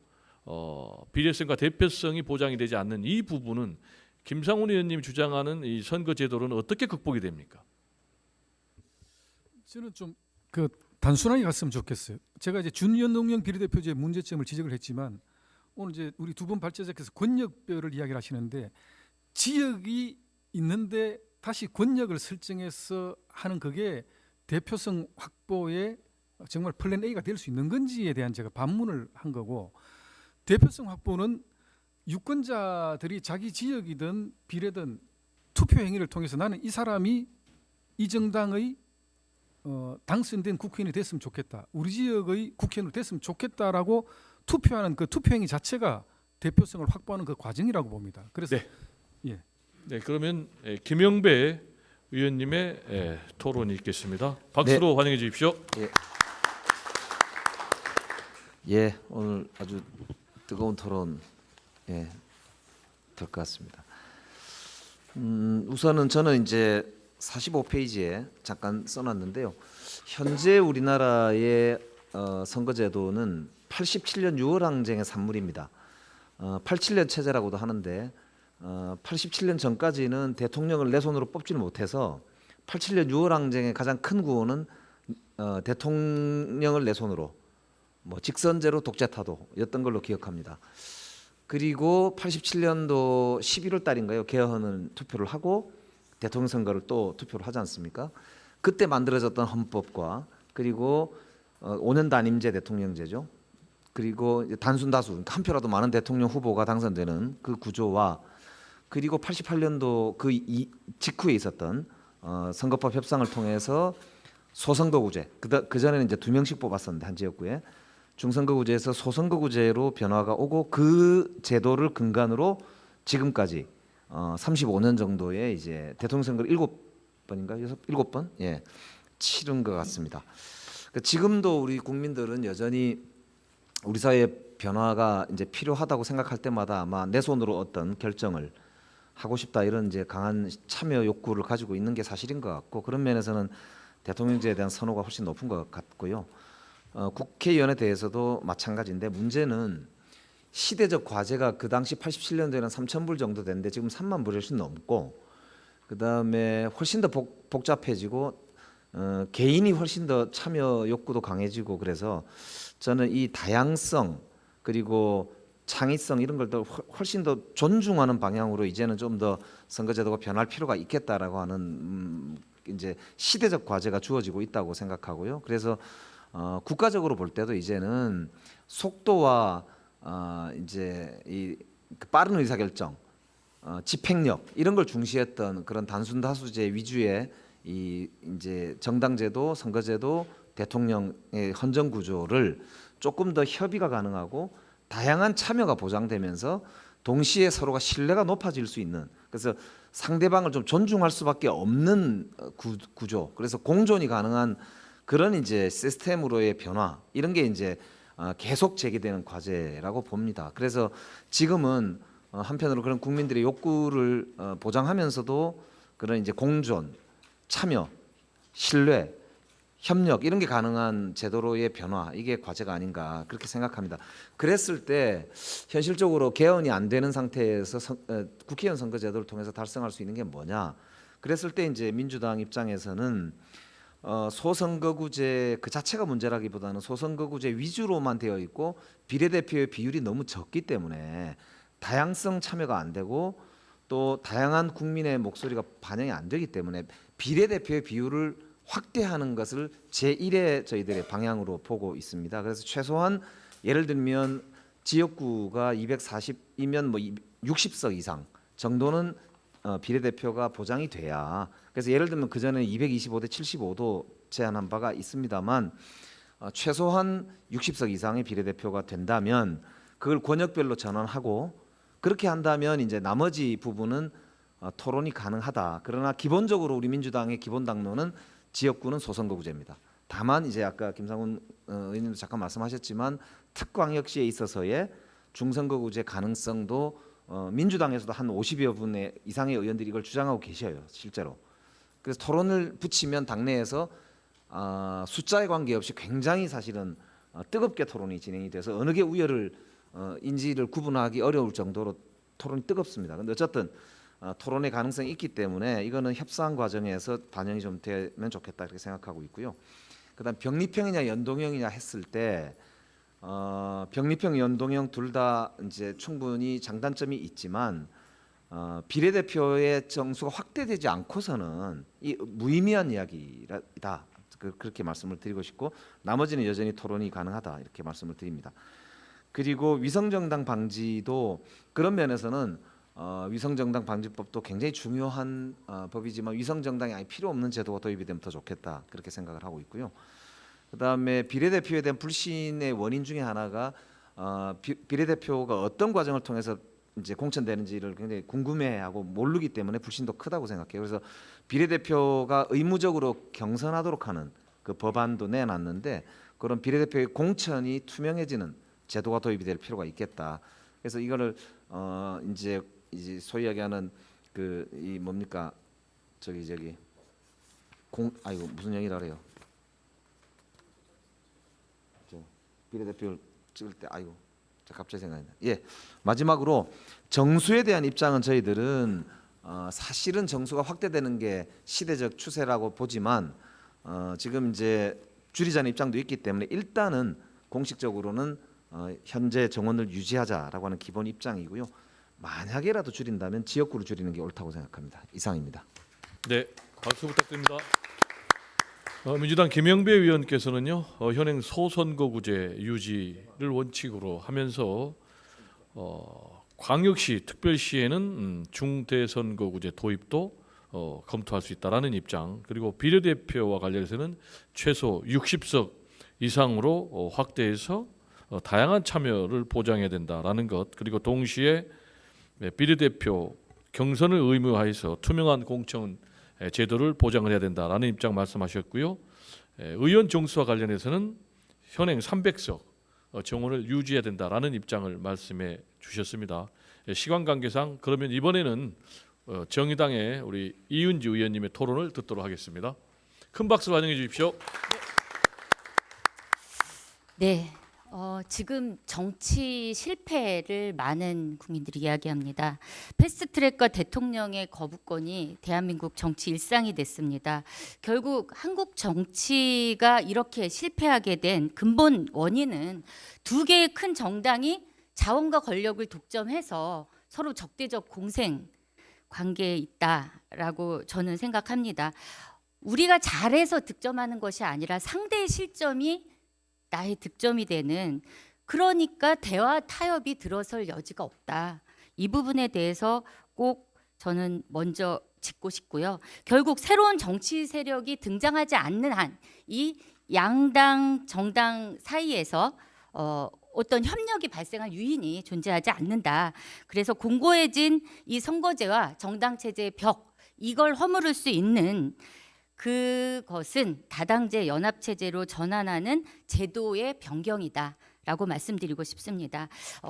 비례성과 대표성이 보장이 되지 않는 이 부분은 김상훈 의원님이 주장하는 이 선거제도로는 어떻게 극복이 됩니까? 저는 좀 그 단순하게 갔으면 좋겠어요. 제가 이제 준연동형 비례대표제 문제점을 지적을 했지만 오늘 이제 우리 두 분 발제자께서 권력별을 이야기를 하시는데 지역이 있는데 다시 권력을 설정해서 하는 그게 대표성 확보에 정말 플랜 A가 될 수 있는 건지에 대한 제가 반문을 한 거고 대표성 확보는 유권자들이 자기 지역이든 비례든 투표 행위를 통해서 나는 이 사람이 이 정당의 당선된 국회의원이 됐으면 좋겠다. 우리 지역의 국회의원이 됐으면 좋겠다라고 투표하는 그 투표 행위 자체가 대표성을 확보하는 그 과정이라고 봅니다. 그래서 네, 그러면 김영배 의원님의 토론이 있겠습니다. 박수로 환영해 주십시오. 예, 오늘 아주 뜨거운 토론 될 것 같습니다. 우선은 저는 이제 45페이지에 잠깐 써놨는데요. 현재 우리나라의 선거제도는 87년 6월 항쟁의 산물입니다. 87년 체제라고도 하는데 87년 전까지는 대통령을 내 손으로 뽑지를 못해서 87년 6월 항쟁의 가장 큰 구호는 대통령을 내 손으로 뭐 직선제로 독재타도였던 걸로 기억합니다. 그리고 87년도 11월 달인가요? 개헌을 투표를 하고 대통령 선거를 또 투표를 하지 않습니까? 그때 만들어졌던 헌법과 그리고 5년 단임제 대통령제죠. 그리고 이제 단순 다수 한 표라도 많은 대통령 후보가 당선되는 그 구조와 그리고 88년도 그 직후에 있었던 선거법 협상을 통해서 소선거구제 그 전에는 이제 2명씩 뽑았었는데 한 지역구에 중선거구제에서 소선거구제로 변화가 오고 그 제도를 근간으로 지금까지 35년 정도의 이제 대통령 선거를 7번인가 7번 치른 것 같습니다. 그러니까 지금도 우리 국민들은 여전히 우리 사회의 변화가 이제 필요하다고 생각할 때마다 아마 내 손으로 어떤 결정을 하고 싶다 이런 이제 강한 참여 욕구를 가지고 있는 게 사실인 것 같고 그런 면에서는 대통령제에 대한 선호가 훨씬 높은 것 같고요. 국회의원에 대해서도 마찬가지인데 문제는 시대적 과제가 그 당시 87년도에는 3,000불 정도 됐는데 지금 3만 불이 훨씬 넘고 그다음에 훨씬 더 복잡해지고 개인이 훨씬 더 참여 욕구도 강해지고 그래서 저는 이 다양성 그리고 창의성 이런 걸 더 훨씬 더 존중하는 방향으로 이제는 좀 더 선거제도가 변할 필요가 있겠다라고 하는 이제 시대적 과제가 주어지고 있다고 생각하고요. 그래서 국가적으로 볼 때도 이제는 속도와 이제 이 빠른 의사결정, 집행력 이런 걸 중시했던 그런 단순 다수제 위주의 이 이제 정당제도, 선거제도, 대통령의 헌정 구조를 조금 더 협의가 가능하고 다양한 참여가 보장되면서 동시에 서로가 신뢰가 높아질 수 있는 그래서 상대방을 좀 존중할 수밖에 없는 구조 그래서 공존이 가능한 그런 이제 시스템으로의 변화 이런 게 이제 계속 제기되는 과제라고 봅니다. 그래서 지금은 한편으로 그런 국민들의 욕구를 보장하면서도 그런 이제 공존, 참여, 신뢰, 협력 이런 게 가능한 제도로의 변화 이게 과제가 아닌가 그렇게 생각합니다. 그랬을 때 현실적으로 개헌이 안 되는 상태에서 국회의원 선거제도를 통해서 달성할 수 있는 게 뭐냐? 그랬을 때 이제 민주당 입장에서는 소선거구제 그 자체가 문제라기보다는 소선거구제 위주로만 되어 있고 비례대표의 비율이 너무 적기 때문에 다양성 참여가 안 되고 또 다양한 국민의 목소리가 반영이 안 되기 때문에 비례대표의 비율을 확대하는 것을 제1의 저희들의 방향으로 보고 있습니다. 그래서 최소한 예를 들면 지역구가 240이면 뭐 60석 이상 정도는 비례대표가 보장이 돼야. 그래서 예를 들면 그 전에 225대 75도 제안한 바가 있습니다만 최소한 60석 이상의 비례대표가 된다면 그걸 권역별로 전환하고 그렇게 한다면 이제 나머지 부분은 토론이 가능하다. 그러나 기본적으로 우리 민주당의 기본 당론은 지역구는 소선거구제입니다. 다만 이제 아까 김상훈 의원님도 잠깐 말씀하셨지만 특광역시에 있어서의 중선거구제 가능성도 민주당에서도 한 50여 분의 이상의 의원들이 이걸 주장하고 계셔요, 실제로. 그래서 토론을 붙이면 당내에서 숫자에 관계없이 굉장히 사실은 뜨겁게 토론이 진행이 돼서 어느 게 우열을 인지를 구분하기 어려울 정도로 토론이 뜨겁습니다. 근데 어쨌든 토론의 가능성이 있기 때문에 이거는 협상 과정에서 반영이 좀 되면 좋겠다 이렇게 생각하고 있고요. 그다음 병립형이냐 연동형이냐 했을 때 병립형, 연동형 둘 다 이제 충분히 장단점이 있지만 비례대표의 정수가 확대되지 않고서는 이 무의미한 이야기다. 그렇게 말씀을 드리고 싶고 나머지는 여전히 토론이 가능하다 이렇게 말씀을 드립니다. 그리고 위성정당 방지도 그런 면에서는 위성정당 방지법도 굉장히 중요한 법이지만 위성정당이 아예 필요 없는 제도가 도입이 되면 더 좋겠다 그렇게 생각을 하고 있고요. 그다음에 비례대표에 대한 불신의 원인 중에 하나가 비례대표가 어떤 과정을 통해서 이제 공천되는지를 굉장히 궁금해하고 모르기 때문에 불신도 크다고 생각해요. 그래서 비례대표가 의무적으로 경선하도록 하는 그 법안도 내놨는데 그런 비례대표의 공천이 투명해지는 제도가 도입이 될 필요가 있겠다. 그래서 이거를 이제 소위 얘기하는 그 이 뭡니까 아이고 무슨 영이라 그래요? 비례대표를 찍을 때 아이고 갑자기 생각이 나. 예, 마지막으로 정수에 대한 입장은 저희들은 사실은 정수가 확대되는 게 시대적 추세라고 보지만 지금 이제 줄이자는 입장도 있기 때문에 일단은 공식적으로는 현재 정원을 유지하자라고 하는 기본 입장이고요. 만약에라도 줄인다면 지역구를 줄이는 게 옳다고 생각합니다. 이상입니다. 네, 박수 부탁드립니다. 민주당 김영배 의원께서는요 현행 소선거구제 유지를 원칙으로 하면서 광역시, 특별시에는 중대선거구제 도입도 검토할 수 있다라는 입장, 그리고 비례대표와 관련해서는 최소 60석 이상으로 확대해서 다양한 참여를 보장해야 된다라는 것, 그리고 동시에 비례대표 경선을 의무화해서 투명한 공천 제도를 보장을 해야 된다라는 입장 말씀하셨고요. 의원 정수와 관련해서는 현행 300석 정원을 유지해야 된다라는 입장을 말씀해 주셨습니다. 시간 관계상 그러면 이번에는 정의당의 우리 이은지 의원님의 토론을 듣도록 하겠습니다. 큰 박수로 환영해 주십시오. 네, 지금 정치 실패를 많은 국민들이 이야기합니다. 패스트트랙과 대통령의 거부권이 대한민국 정치 일상이 됐습니다. 결국 한국 정치가 이렇게 실패하게 된 근본 원인은 두 개의 큰 정당이 자원과 권력을 독점해서 서로 적대적 공생 관계에 있다라고 저는 생각합니다. 우리가 잘해서 득점하는 것이 아니라 상대의 실점이 나의 득점이 되는, 그러니까 대화 타협이 들어설 여지가 없다. 이 부분에 대해서 꼭 저는 먼저 짚고 싶고요. 결국 새로운 정치 세력이 등장하지 않는 한 이 양당 정당 사이에서 어떤 협력이 발생할 유인이 존재하지 않는다. 그래서 공고해진 이 선거제와 정당 체제의 벽, 이걸 허물을 수 있는 그것은 다당제 연합체제로 전환하는 제도의 변경이다라고 말씀드리고 싶습니다.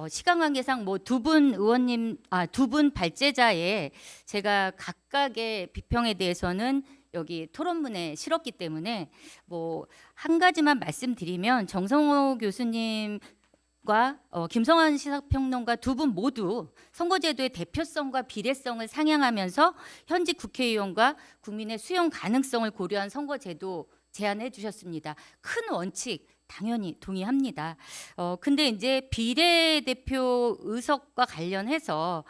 시간 관계상 뭐 두 분 의원님, 두 분 발제자의 제가 각각의 비평에 대해서는 여기 토론문에 실었기 때문에 뭐 한 가지만 말씀드리면 정성호 교수님 김성환 시사평론가 두 분 모두 선거제도의 대표성과 비례성을 상향하면서 현직 국회의원과 국민의 수용 가능성을 고려한 선거제도 제안해 주셨습니다. 큰 원칙 당연히 동의합니다. 근데 이제 비례대표 의석과 관련해서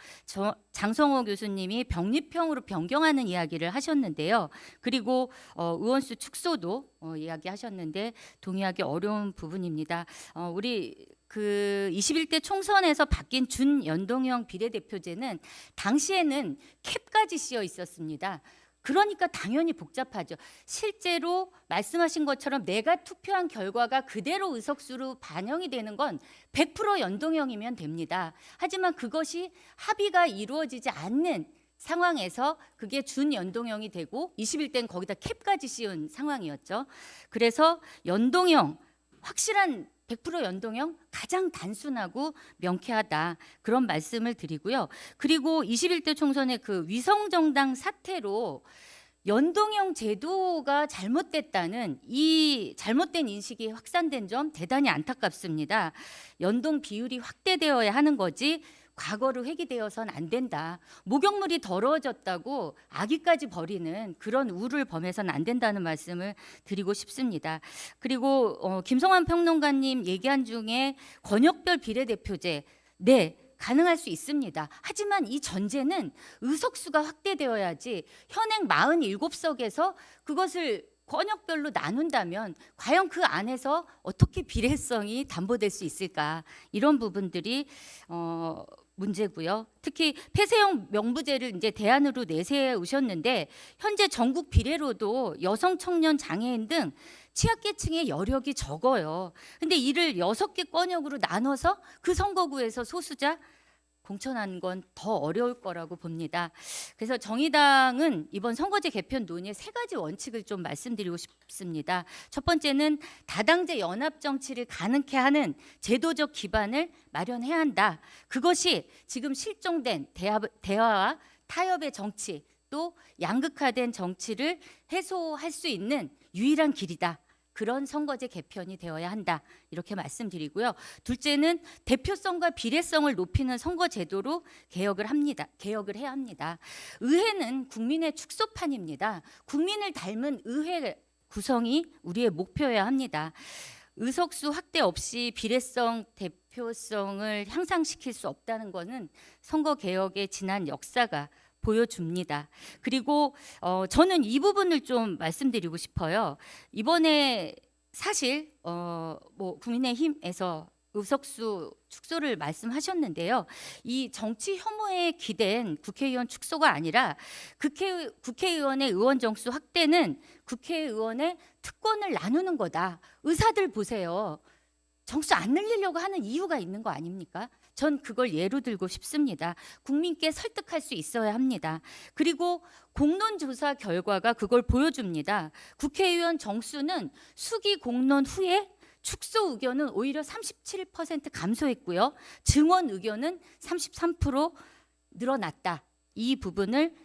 장성호 교수님이 병립형으로 변경하는 이야기를 하셨는데요. 그리고 의원수 축소도 이야기하셨는데 동의하기 어려운 부분입니다. 우리 그 21대 총선에서 바뀐 준연동형 비례대표제는 당시에는 캡까지 씌어 있었습니다. 그러니까 당연히 복잡하죠. 실제로 말씀하신 것처럼 내가 투표한 결과가 그대로 의석수로 반영이 되는 건 100% 연동형이면 됩니다. 하지만 그것이 합의가 이루어지지 않는 상황에서 그게 준연동형이 되고 21대는 거기다 캡까지 씌운 상황이었죠. 그래서 연동형, 확실한 100% 연동형 가장 단순하고 명쾌하다, 그런 말씀을 드리고요. 그리고 21대 총선의 그 위성정당 사태로 연동형 제도가 잘못됐다는 이 잘못된 인식이 확산된 점 대단히 안타깝습니다. 연동 비율이 확대되어야 하는 거지 과거로 회귀되어서는 안 된다. 목욕물이 더러워졌다고 아기까지 버리는 그런 우를 범해서는 안 된다는 말씀을 드리고 싶습니다. 그리고 김성환 평론가님 얘기한 중에 권역별 비례대표제, 네, 가능할 수 있습니다. 하지만 이 전제는 의석수가 확대되어야지 현행 47석에서 그것을 권역별로 나눈다면 과연 그 안에서 어떻게 비례성이 담보될 수 있을까, 이런 부분들이 문제고요. 특히 폐쇄형 명부제를 이제 대안으로 내세우셨는데 현재 전국 비례로도 여성, 청년, 장애인 등 취약계층의 여력이 적어요. 근데 이를 6개 권역으로 나눠서 그 선거구에서 소수자 공천하는 건 더 어려울 거라고 봅니다. 그래서 정의당은 이번 선거제 개편 논의의 3가지 원칙을 좀 말씀드리고 싶습니다. 첫 번째는 다당제 연합 정치를 가능케 하는 제도적 기반을 마련해야 한다. 그것이 지금 실종된 대화와 타협의 정치, 또 양극화된 정치를 해소할 수 있는 유일한 길이다. 그런 선거제 개편이 되어야 한다, 이렇게 말씀드리고요. 둘째는 대표성과 비례성을 높이는 선거제도로 개혁을 해야 합니다. 의회는 국민의 축소판입니다. 국민을 닮은 의회 구성이 우리의 목표여야 합니다. 의석수 확대 없이 비례성, 대표성을 향상시킬 수 없다는 것은 선거 개혁의 지난 역사가 보여줍니다. 그리고 저는 이 부분을 좀 말씀드리고 싶어요. 이번에 사실 뭐 국민의힘에서 의석수 축소를 말씀하셨는데요. 이 정치 혐오에 기댄 국회의원 축소가 아니라 국회의원의 의원 정수 확대는 국회의원의 특권을 나누는 거다. 의사들 보세요. 정수 안 늘리려고 하는 이유가 있는 거 아닙니까? 전 그걸 예로 들고 싶습니다. 국민께 설득할 수 있어야 합니다. 그리고 공론조사 결과가 그걸 보여줍니다. 국회의원 정수는 수기 공론 후에 축소 의견은 오히려 37% 감소했고요. 증원 의견은 33% 늘어났다. 이 부분을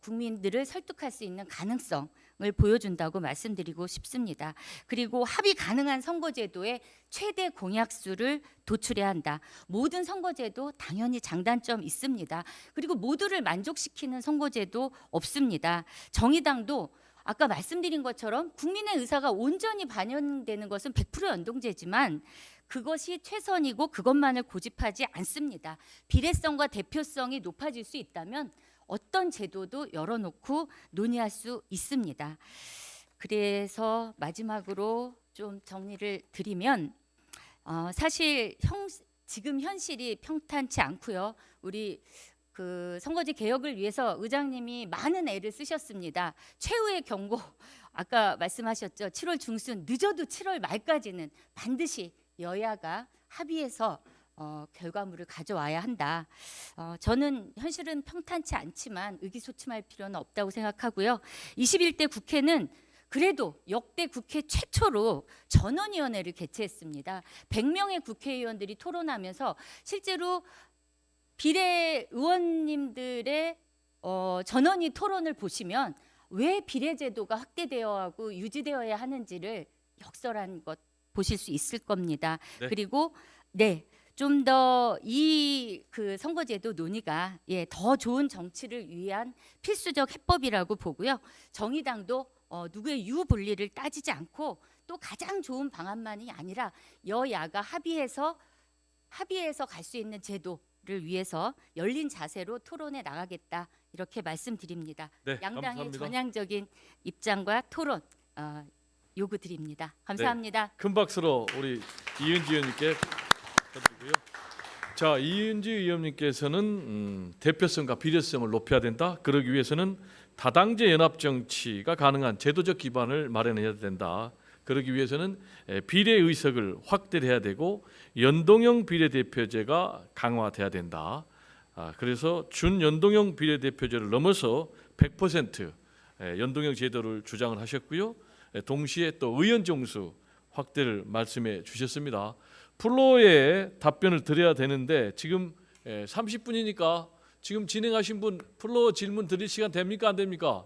국민들을 설득할 수 있는 가능성을 보여준다고 말씀드리고 싶습니다. 그리고 합의 가능한 선거제도의 최대 공약수를 도출해야 한다. 모든 선거제도 당연히 장단점 있습니다. 그리고 모두를 만족시키는 선거제도 없습니다. 정의당도 아까 말씀드린 것처럼 국민의 의사가 온전히 반영되는 것은 100% 연동제지만 그것이 최선이고 그것만을 고집하지 않습니다. 비례성과 대표성이 높아질 수 있다면 어떤 제도도 열어놓고 논의할 수 있습니다. 그래서 마지막으로 좀 정리를 드리면 사실 지금 현실이 평탄치 않고요. 우리 그 선거제 개혁을 위해서 의장님이 많은 애를 쓰셨습니다. 최후의 경고, 아까 말씀하셨죠. 7월 중순, 늦어도 7월 말까지는 반드시 여야가 합의해서 결과물을 가져와야 한다. 저는 현실은 평탄치 않지만 의기소침할 필요는 없다고 생각하고요. 21대 국회는 그래도 역대 국회 최초로 전원위원회를 개최했습니다. 100명의 국회의원들이 토론하면서 실제로 비례 의원님들의 전원위 토론을 보시면 왜 비례제도가 확대되어 하고 유지되어야 하는지를 역설한 것 보실 수 있을 겁니다. 네. 그리고 좀 더 이 그 선거제도 논의가 더 좋은 정치를 위한 필수적 해법이라고 보고요. 정의당도 누구의 유불리를 따지지 않고 또 가장 좋은 방안만이 아니라 여야가 합의해서 갈 수 있는 제도를 위해서 열린 자세로 토론해 나가겠다, 이렇게 말씀드립니다. 네, 양당의 감사합니다. 전향적인 입장과 토론 요구드립니다. 감사합니다. 큰 박수로 우리 이은지 의원님께 축하드리고요. 자, 이은지 의원님께서는 대표성과 비례성을 높여야 된다. 그러기 위해서는 다당제 연합 정치가 가능한 제도적 기반을 마련해야 된다. 그러기 위해서는 비례 의석을 확대해야 되고 연동형 비례대표제가 강화돼야 된다. 그래서 준연동형 비례대표제를 넘어서 100% 연동형 제도를 주장을 하셨고요. 동시에 또 의원 정수 확대를 말씀해 주셨습니다. 플로어에 답변을 드려야 되는데 지금 30분이니까 지금 진행하신 분 플로어 질문 드릴 시간 됩니까? 안 됩니까?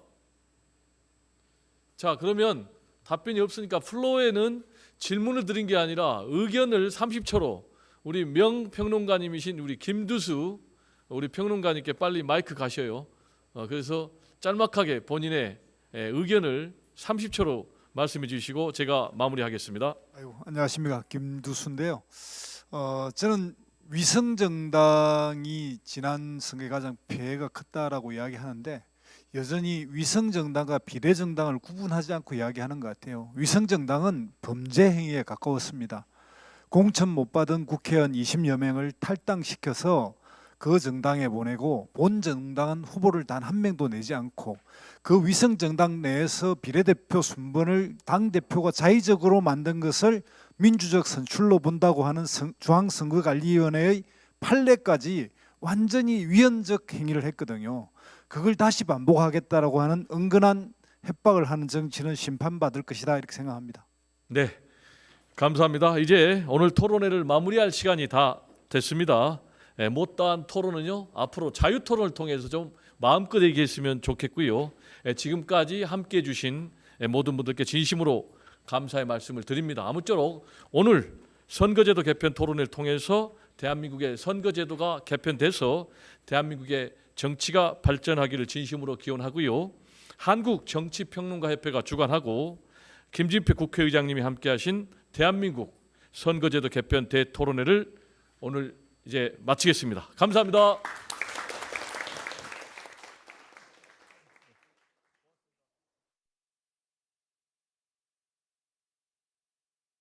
자, 그러면 답변이 없으니까 플로어에는 질문을 드린 게 아니라 의견을 30초로 우리 명평론가님이신 우리 김두수 우리 평론가님께 빨리 마이크 가셔요. 그래서 짤막하게 본인의 의견을 30초로 말씀해 주시고 제가 마무리하겠습니다. 아이고, 안녕하십니까, 김두수인데요. 저는 위성정당이 지난 선거에 가장 피해가 컸다라고 이야기하는데 여전히 위성정당과 비례정당을 구분하지 않고 이야기하는 것 같아요. 위성정당은 범죄 행위에 가까웠습니다. 공천 못 받은 국회의원 20여 명을 탈당시켜서 그 정당에 보내고 본 정당은 후보를 단 한 명도 내지 않고 그 위성정당 내에서 비례대표 순번을 당대표가 자의적으로 만든 것을 민주적 선출로 본다고 하는 중앙선거관리위원회의 판례까지 완전히 위헌적 행위를 했거든요. 그걸 다시 반복하겠다라고 하는 은근한 협박을 하는 정치는 심판받을 것이다 이렇게 생각합니다. 네, 감사합니다. 이제 오늘 토론회를 마무리할 시간이 다 됐습니다. 못다한 토론은요 앞으로 자유토론을 통해서 좀 마음껏 얘기했으면 좋겠고요. 지금까지 함께해 주신 모든 분들께 진심으로 감사의 말씀을 드립니다. 아무쪼록 오늘 선거제도 개편 토론회를 통해서 대한민국의 선거제도가 개편돼서 대한민국의 정치가 발전하기를 진심으로 기원하고요. 한국정치평론가협회가 주관하고 김진표 국회의장님이 함께하신 대한민국 선거제도 개편 대토론회를 오늘 이제 마치겠습니다. 감사합니다.